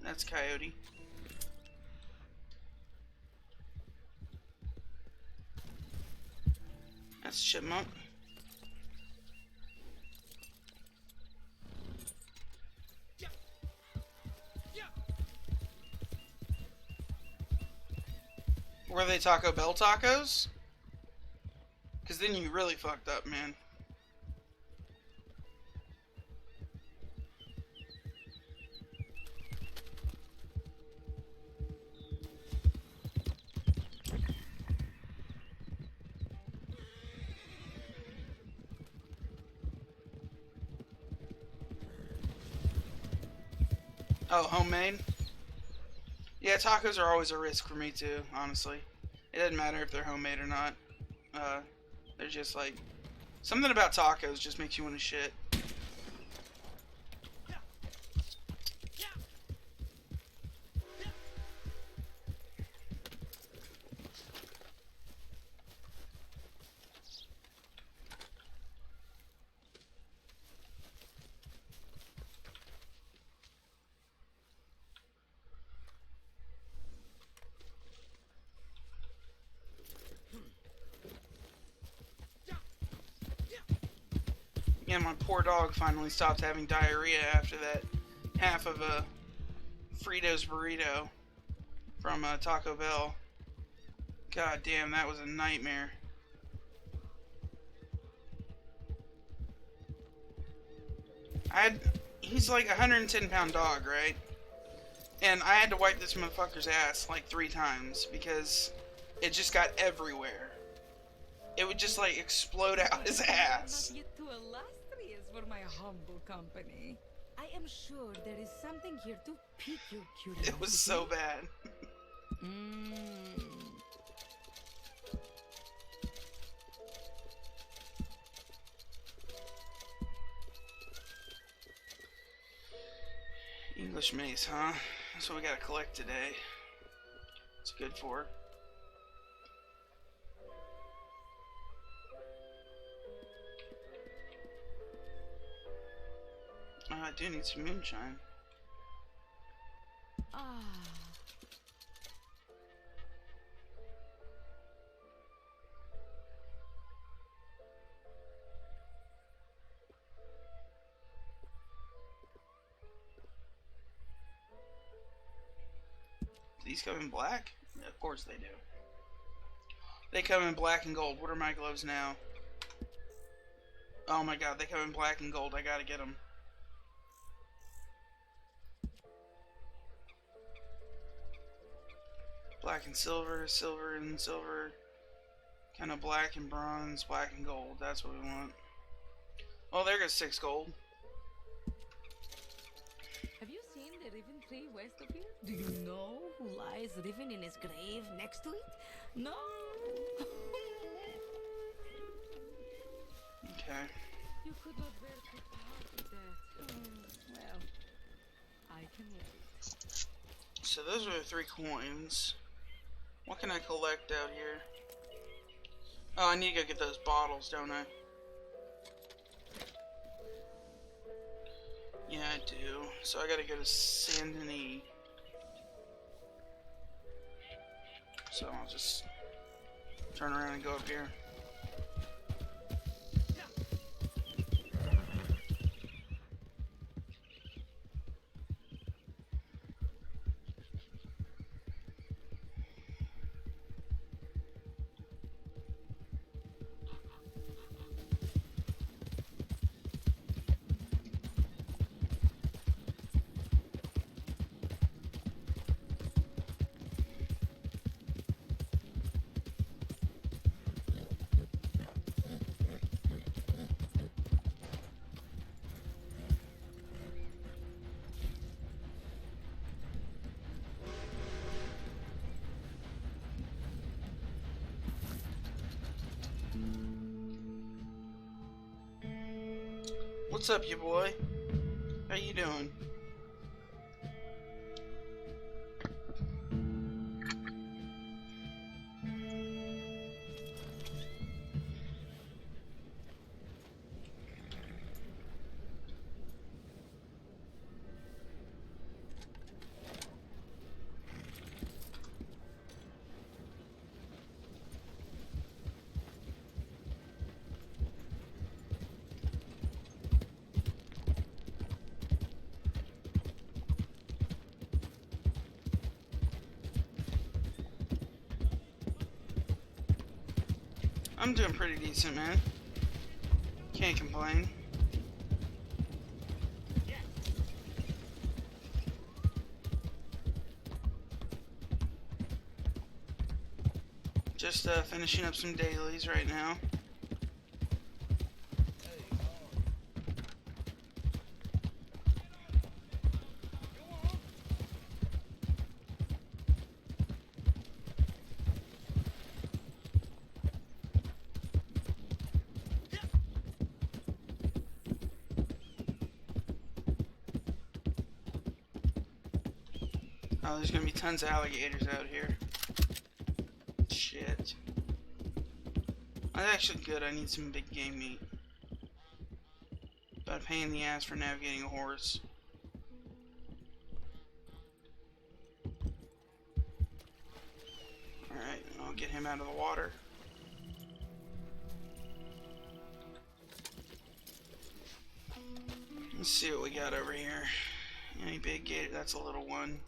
That's coyote. That's chipmunk. Were they Taco Bell tacos? Because then you really fucked up, man. Oh, homemade? Yeah, tacos are always a risk for me too, honestly. It doesn't matter if they're homemade or not. They're just like... Something about tacos just makes you want to shit. Yeah, my poor dog finally stopped having diarrhea after that half of a Fritos burrito from Taco Bell. God damn, that was a nightmare. He's like a 110-pound dog, right? And I had to wipe this motherfucker's ass like 3 times because it just got everywhere. It would just like explode out his ass. For my humble company. I am sure there is something here to pique your curiosity. It was so bad. English mace, huh? That's what we gotta collect today. It's good for. I do need some moonshine. Ah. These come in black? Yeah, of course they do. They come in black and gold. What are my gloves now? Oh my god, they come in black and gold. I gotta get them. Black and silver, silver and silver, kind of black and bronze, black and gold. That's what we want. Oh, there goes 6 gold. secret west of here? Do you know who lies living in his grave next to it? No. Okay. You could not bear to part with that. Well, I can wait. So those are the 3 coins. What can I collect out here? Oh, I need to go get those bottles, don't I? Yeah, I do. So I gotta go to Saint Denis. So I'll just turn around and go up here. What's up, you boy? How you doing? I'm doing pretty decent, man. Can't complain. Just finishing up some dailies right now. Oh, there's gonna be tons of alligators out here. Shit. That's actually good. I need some big game meat. But a pain in the ass for navigating a horse. Alright, I'll get him out of the water. Let's see what we got over here. Any big gator? That's a little one.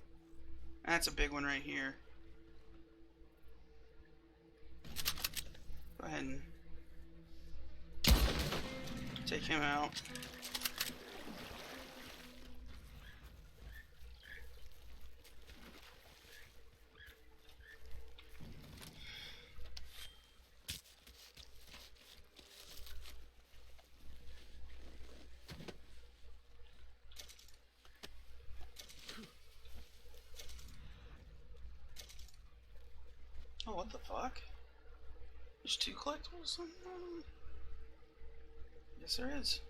That's a big one right here. Go ahead and take him out. Oh, what the fuck? There's 2 collectibles? Yes, there is.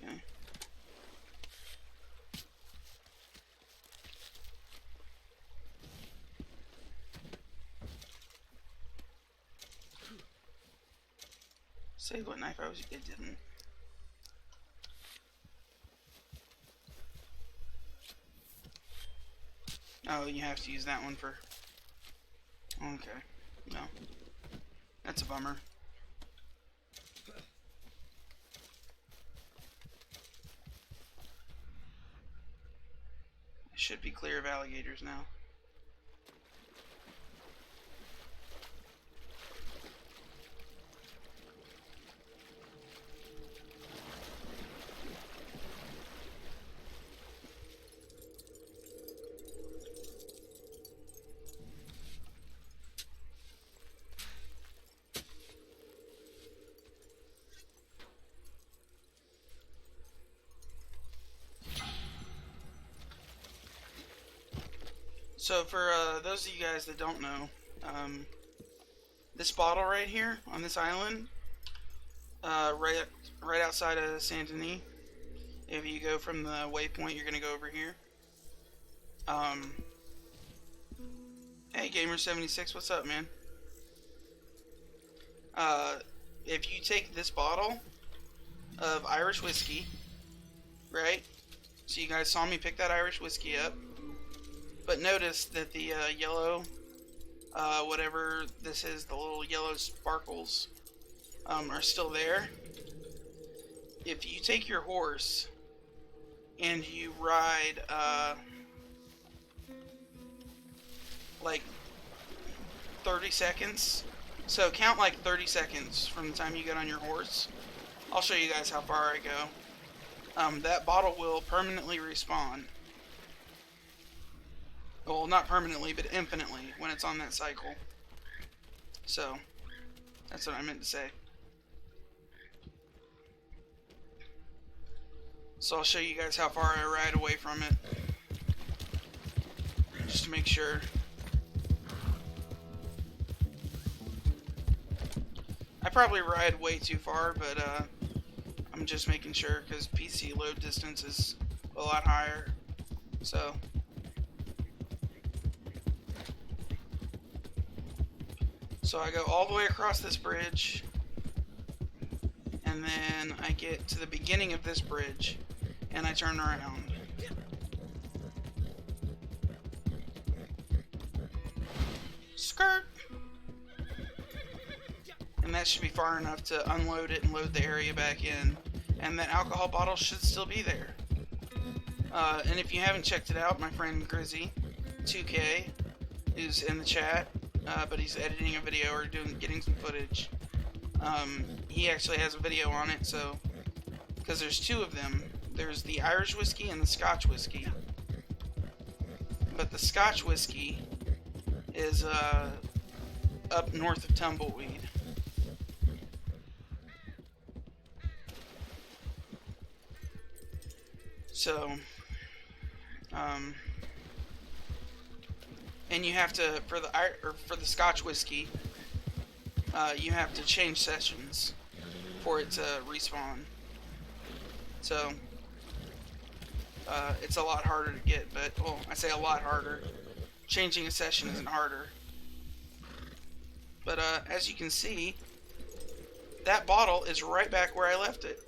Okay. Save what knife I was. It didn't. Oh, you have to use that one for... Okay. No. That's a bummer. I should be clear of alligators now. So for those of you guys that don't know, this bottle right here on this island, right outside of Saint Denis, if you go from the waypoint, you're gonna go over here. Hey Gamer76, what's up, man? If you take this bottle of Irish whiskey, right? So you guys saw me pick that Irish whiskey up. But notice that the yellow, whatever this is, the little yellow sparkles, are still there. If you take your horse and you ride, like 30 seconds, so count like 30 seconds from the time you get on your horse. I'll show you guys how far I go. That bottle will permanently respawn. Well, not permanently, but infinitely when it's on that cycle. So, that's what I meant to say. So I'll show you guys how far I ride away from it. Just to make sure. I probably ride way too far, but I'm just making sure because PC load distance is a lot higher. So... So I go all the way across this bridge, and then I get to the beginning of this bridge, and I turn around. Skirt! And that should be far enough to unload it and load the area back in, and that alcohol bottle should still be there. And if you haven't checked it out, my friend Grizzy 2K is in the chat. But he's editing a video or getting some footage. He actually has a video on it, so because there's two of them. There's the Irish whiskey and the Scotch whiskey. But the Scotch whiskey is up north of Tumbleweed. So, and you have to, for the Scotch whiskey, you have to change sessions for it to respawn. So, it's a lot harder to get, but, well, I say a lot harder. Changing a session isn't harder. But, as you can see, that bottle is right back where I left it.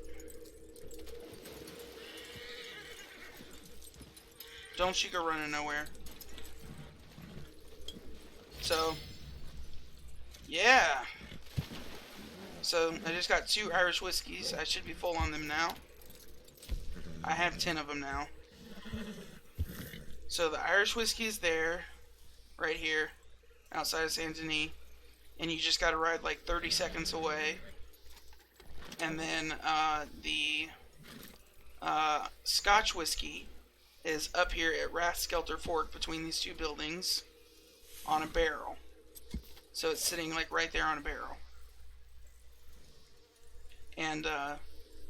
Don't you go running nowhere. So, yeah. So, I just got 2 Irish whiskeys. I should be full on them now. I have 10 of them now. So, the Irish whiskey is there, right here, outside of Saint Denis. And you just gotta ride like 30 seconds away. And then, the Scotch whiskey is up here at Rathskelter Fork between these 2 buildings. On a barrel. So it's sitting like right there on a barrel. And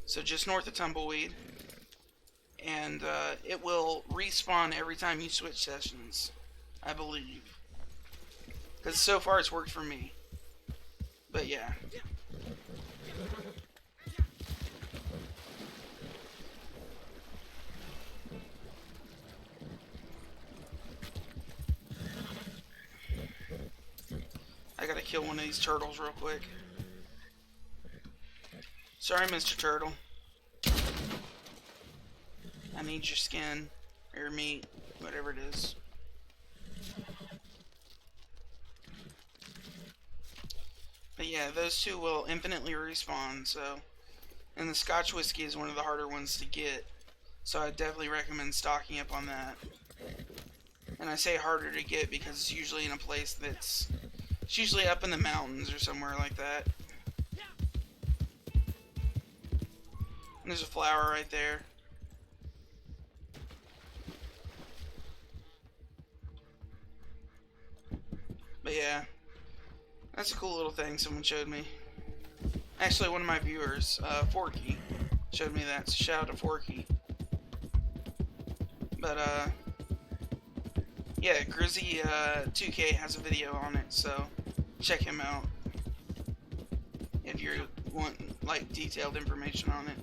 so just north of Tumbleweed. And it will respawn every time you switch sessions, I believe. Because so far it's worked for me. But yeah. I gotta kill one of these turtles real quick. Sorry, Mr. Turtle. I need your skin, or your meat, whatever it is. But yeah, those two will infinitely respawn, so... And the Scotch whiskey is one of the harder ones to get. So I definitely recommend stocking up on that. And I say harder to get because it's usually in a place that's... It's usually up in the mountains or somewhere like that. And there's a flower right there. But yeah, that's a cool little thing someone showed me. Actually, one of my viewers, Forky, showed me that. So shout out to Forky. But yeah, Grizzy 2K has a video on it, so check him out if you want like detailed information on it.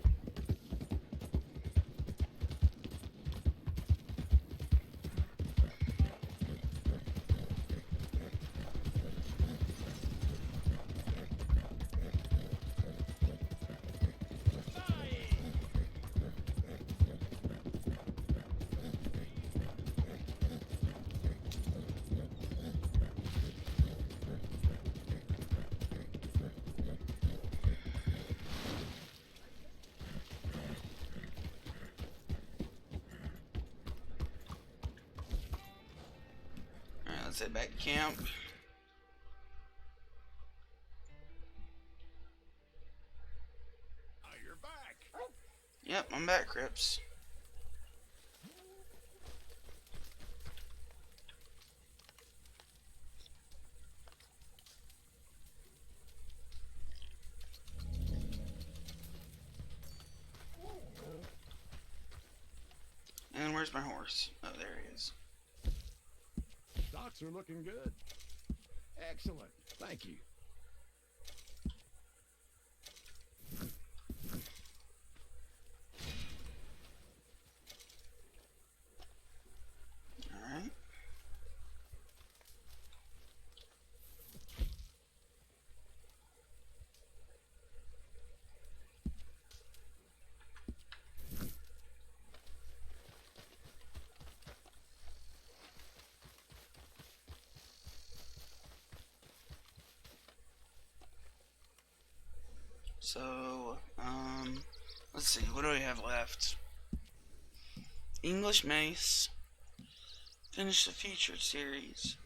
Alright, let's head back to camp. Oh, you're back. Yep, I'm back, Crips. And where's my horse? Oh, there he is. Stocks are looking good. Excellent. Thank you. Alright. So, let's see, what do we have left? English Mace. Finish the featured series.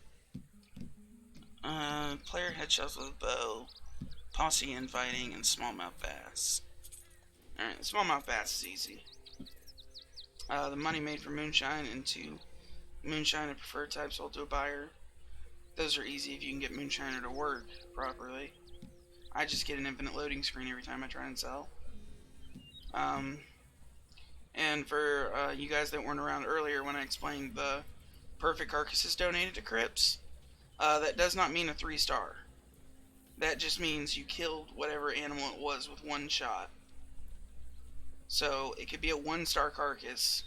Player headshots with bow. Posse infighting and smallmouth bass. Alright, smallmouth bass is easy. The money made from moonshine into moonshine and preferred type sold to a buyer. Those are easy if you can get moonshiner to work properly. I just get an infinite loading screen every time I try and sell. And for you guys that weren't around earlier when I explained the perfect carcasses donated to Crips, that does not mean a 3-star. That just means you killed whatever animal it was with one shot. So it could be a 1-star carcass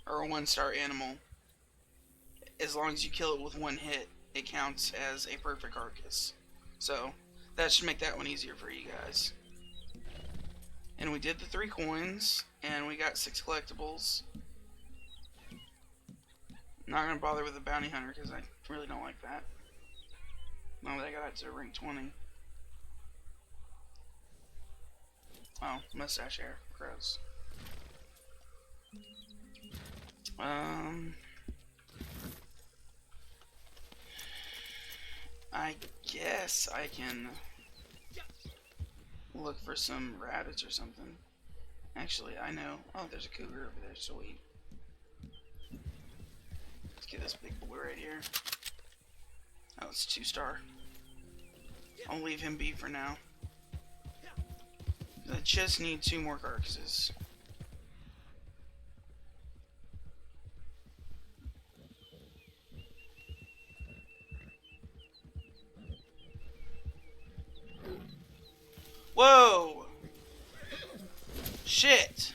or a 1-star animal. As long as you kill it with one hit, it counts as a perfect carcass. So that should make that one easier for you guys. And we did the 3 coins, and we got 6 collectibles. Not gonna bother with the bounty hunter because I really don't like that. Now that I got it to rank 20. Oh, mustache hair. Gross. I guess I can look for some rabbits or something. Actually, I know. Oh, there's a cougar over there. Sweet. Let's get this big boy right here. Oh, it's 2-star. I'll leave him be for now. I just need 2 more carcasses. Whoa! Shit!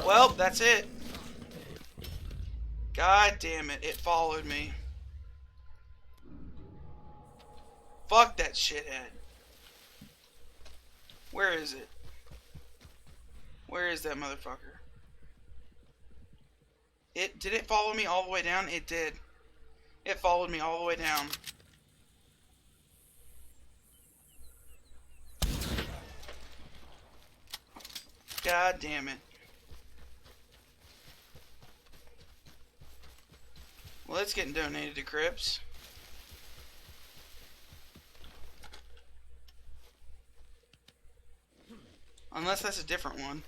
Well, that's it. God damn it, it followed me. Fuck that shithead. Where is it? Where is that motherfucker? Did it follow me all the way down? It did. It followed me all the way down. God damn it. Well, it's getting donated to Crips. Unless that's a different one.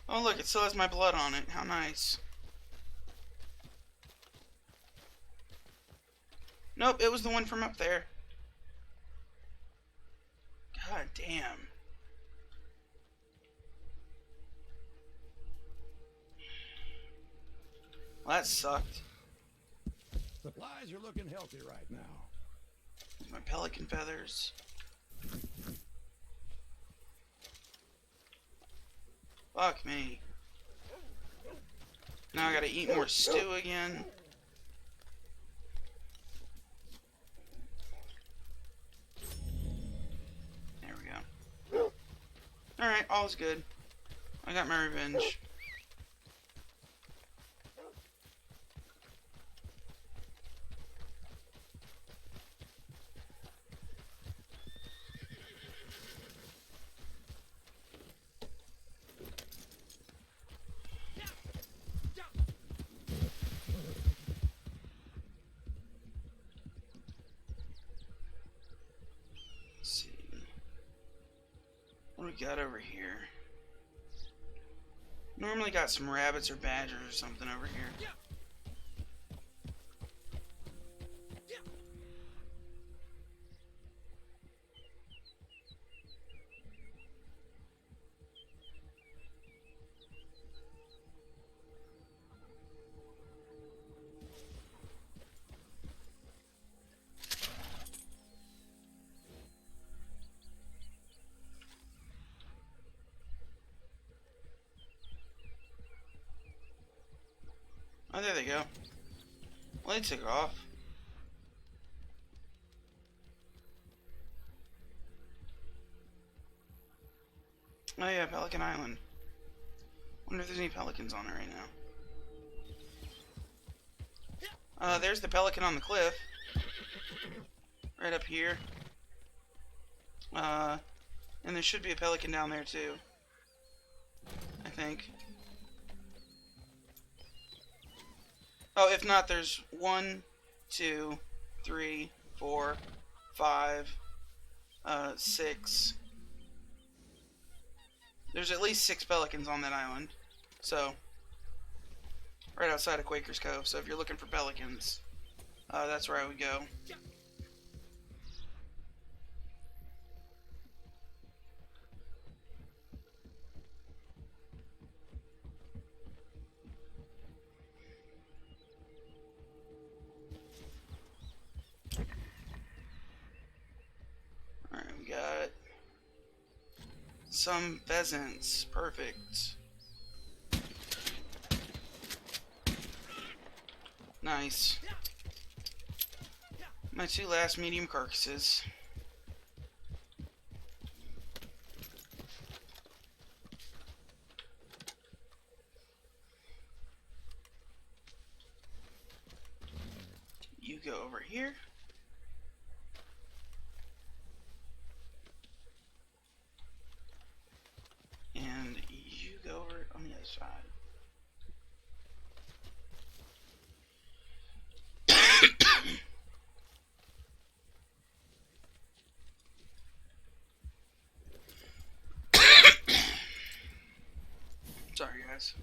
Oh look, it still has my blood on it. How nice. Nope, it was the one from up there. God damn. Well, that sucked. Supplies are looking healthy right now. My pelican feathers. Fuck me. Now I gotta eat more stew again. There we go. Alright, all's good. I got my revenge. What we got over here? Normally got some rabbits or badgers or something over here. Oh, there they go. Well, they took off. Oh yeah, Pelican Island. Wonder if there's any pelicans on it right now. There's the pelican on the cliff. Right up here. And there should be a pelican down there too. I think. Oh, if not, there's 1, 2, 3, 4, 5, 6. There's at least 6 pelicans on that island. So, right outside of Quaker's Cove. So if you're looking for pelicans, that's where I would go. Alright, we got some pheasants. Perfect. Nice. My 2 last medium carcasses. You go over here. And you go over on the other side. Sorry, guys.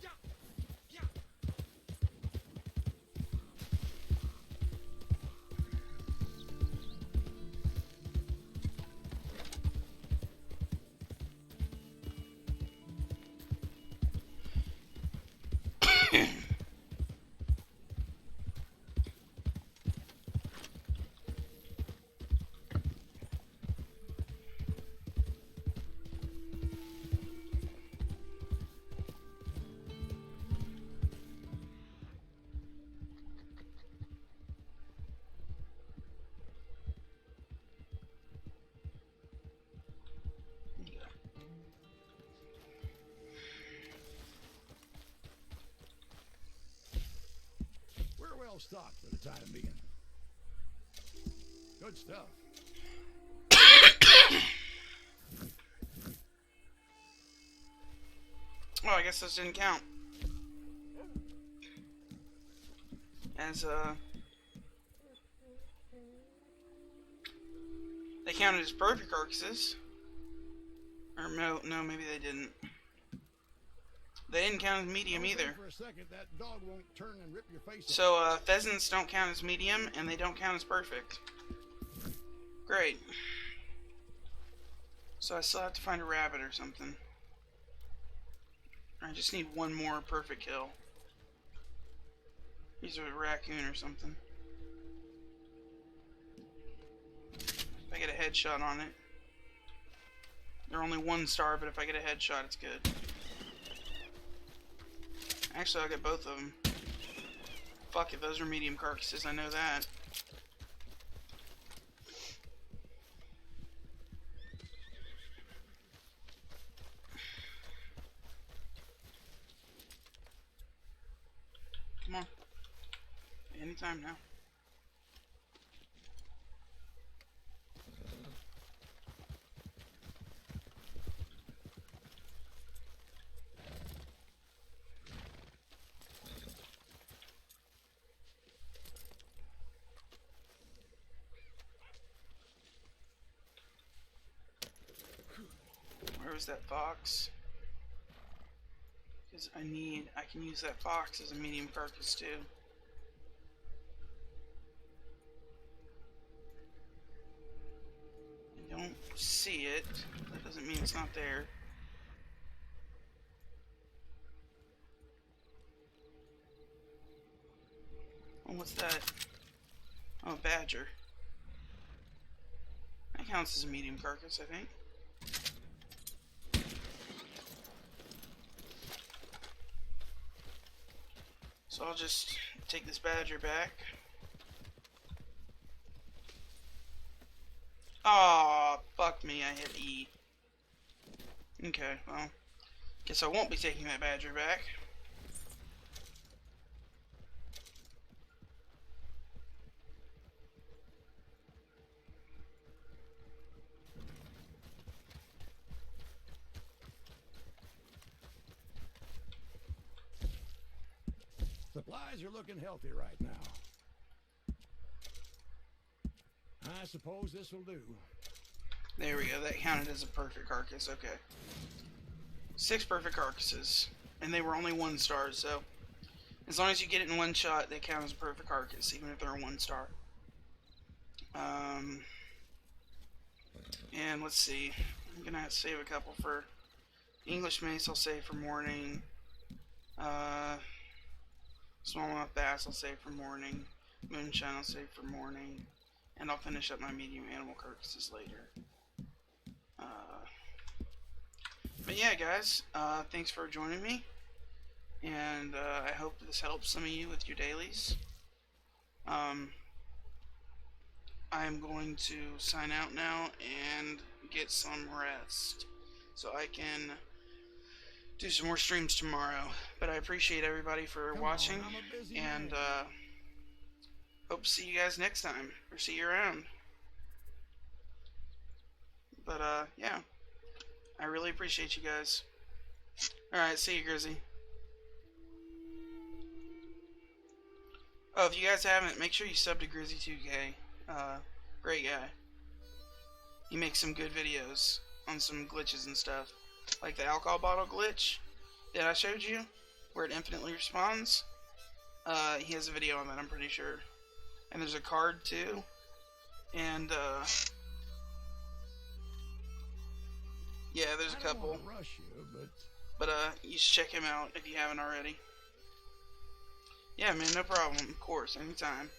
well stocked for the time being. Good stuff. Oh, I guess those didn't count. As, they counted as perfect carcasses. Or no, maybe they didn't. They didn't count as medium either. For a second, that dog won't turn and rip your face So, pheasants don't count as medium, and they don't count as perfect. Great. So I still have to find a rabbit or something. I just need one more perfect kill. Use a raccoon or something. If I get a headshot on it. They're only 1 star, but if I get a headshot, it's good. Actually, I'll get both of them. Fuck it, those are medium carcasses, I know that. Come on. Anytime now. Where was that fox? Because I can use that fox as a medium carcass too. I don't see it. That doesn't mean it's not there. Oh, what's that? Oh, a badger. That counts as a medium carcass, I think. So I'll just take this badger back. Aw, fuck me, I hit E. Okay, well, guess I won't be taking that badger back. Supplies are looking healthy right now. I suppose this will do. There we go, that counted as a perfect carcass, okay. 6 perfect carcasses, and they were only 1 star, so as long as you get it in 1 shot, they count as a perfect carcass, even if they're 1 star. And let's see, I'm gonna have to save a couple for English mace, I'll save for morning. Smallmouth bass I'll save for morning. Moonshine I'll save for morning. And I'll finish up my medium animal carcasses later. But yeah, guys, thanks for joining me. And I hope this helps some of you with your dailies. I'm going to sign out now and get some rest so I can do some more streams tomorrow. But I appreciate everybody for watching, and hope to see you guys next time, or see you around. But yeah, I really appreciate you guys. Alright, see you, Grizzy. Oh, if you guys haven't, make sure you sub to Grizzy2K. Great guy. He makes some good videos on some glitches and stuff. Like the alcohol bottle glitch that I showed you, where it infinitely respawns. He has a video on that, I'm pretty sure. And there's a card too. And yeah, there's a couple. Rush you, but you should check him out if you haven't already. Yeah, man, no problem. Of course, anytime.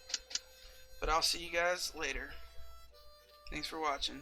But I'll see you guys later. Thanks for watching.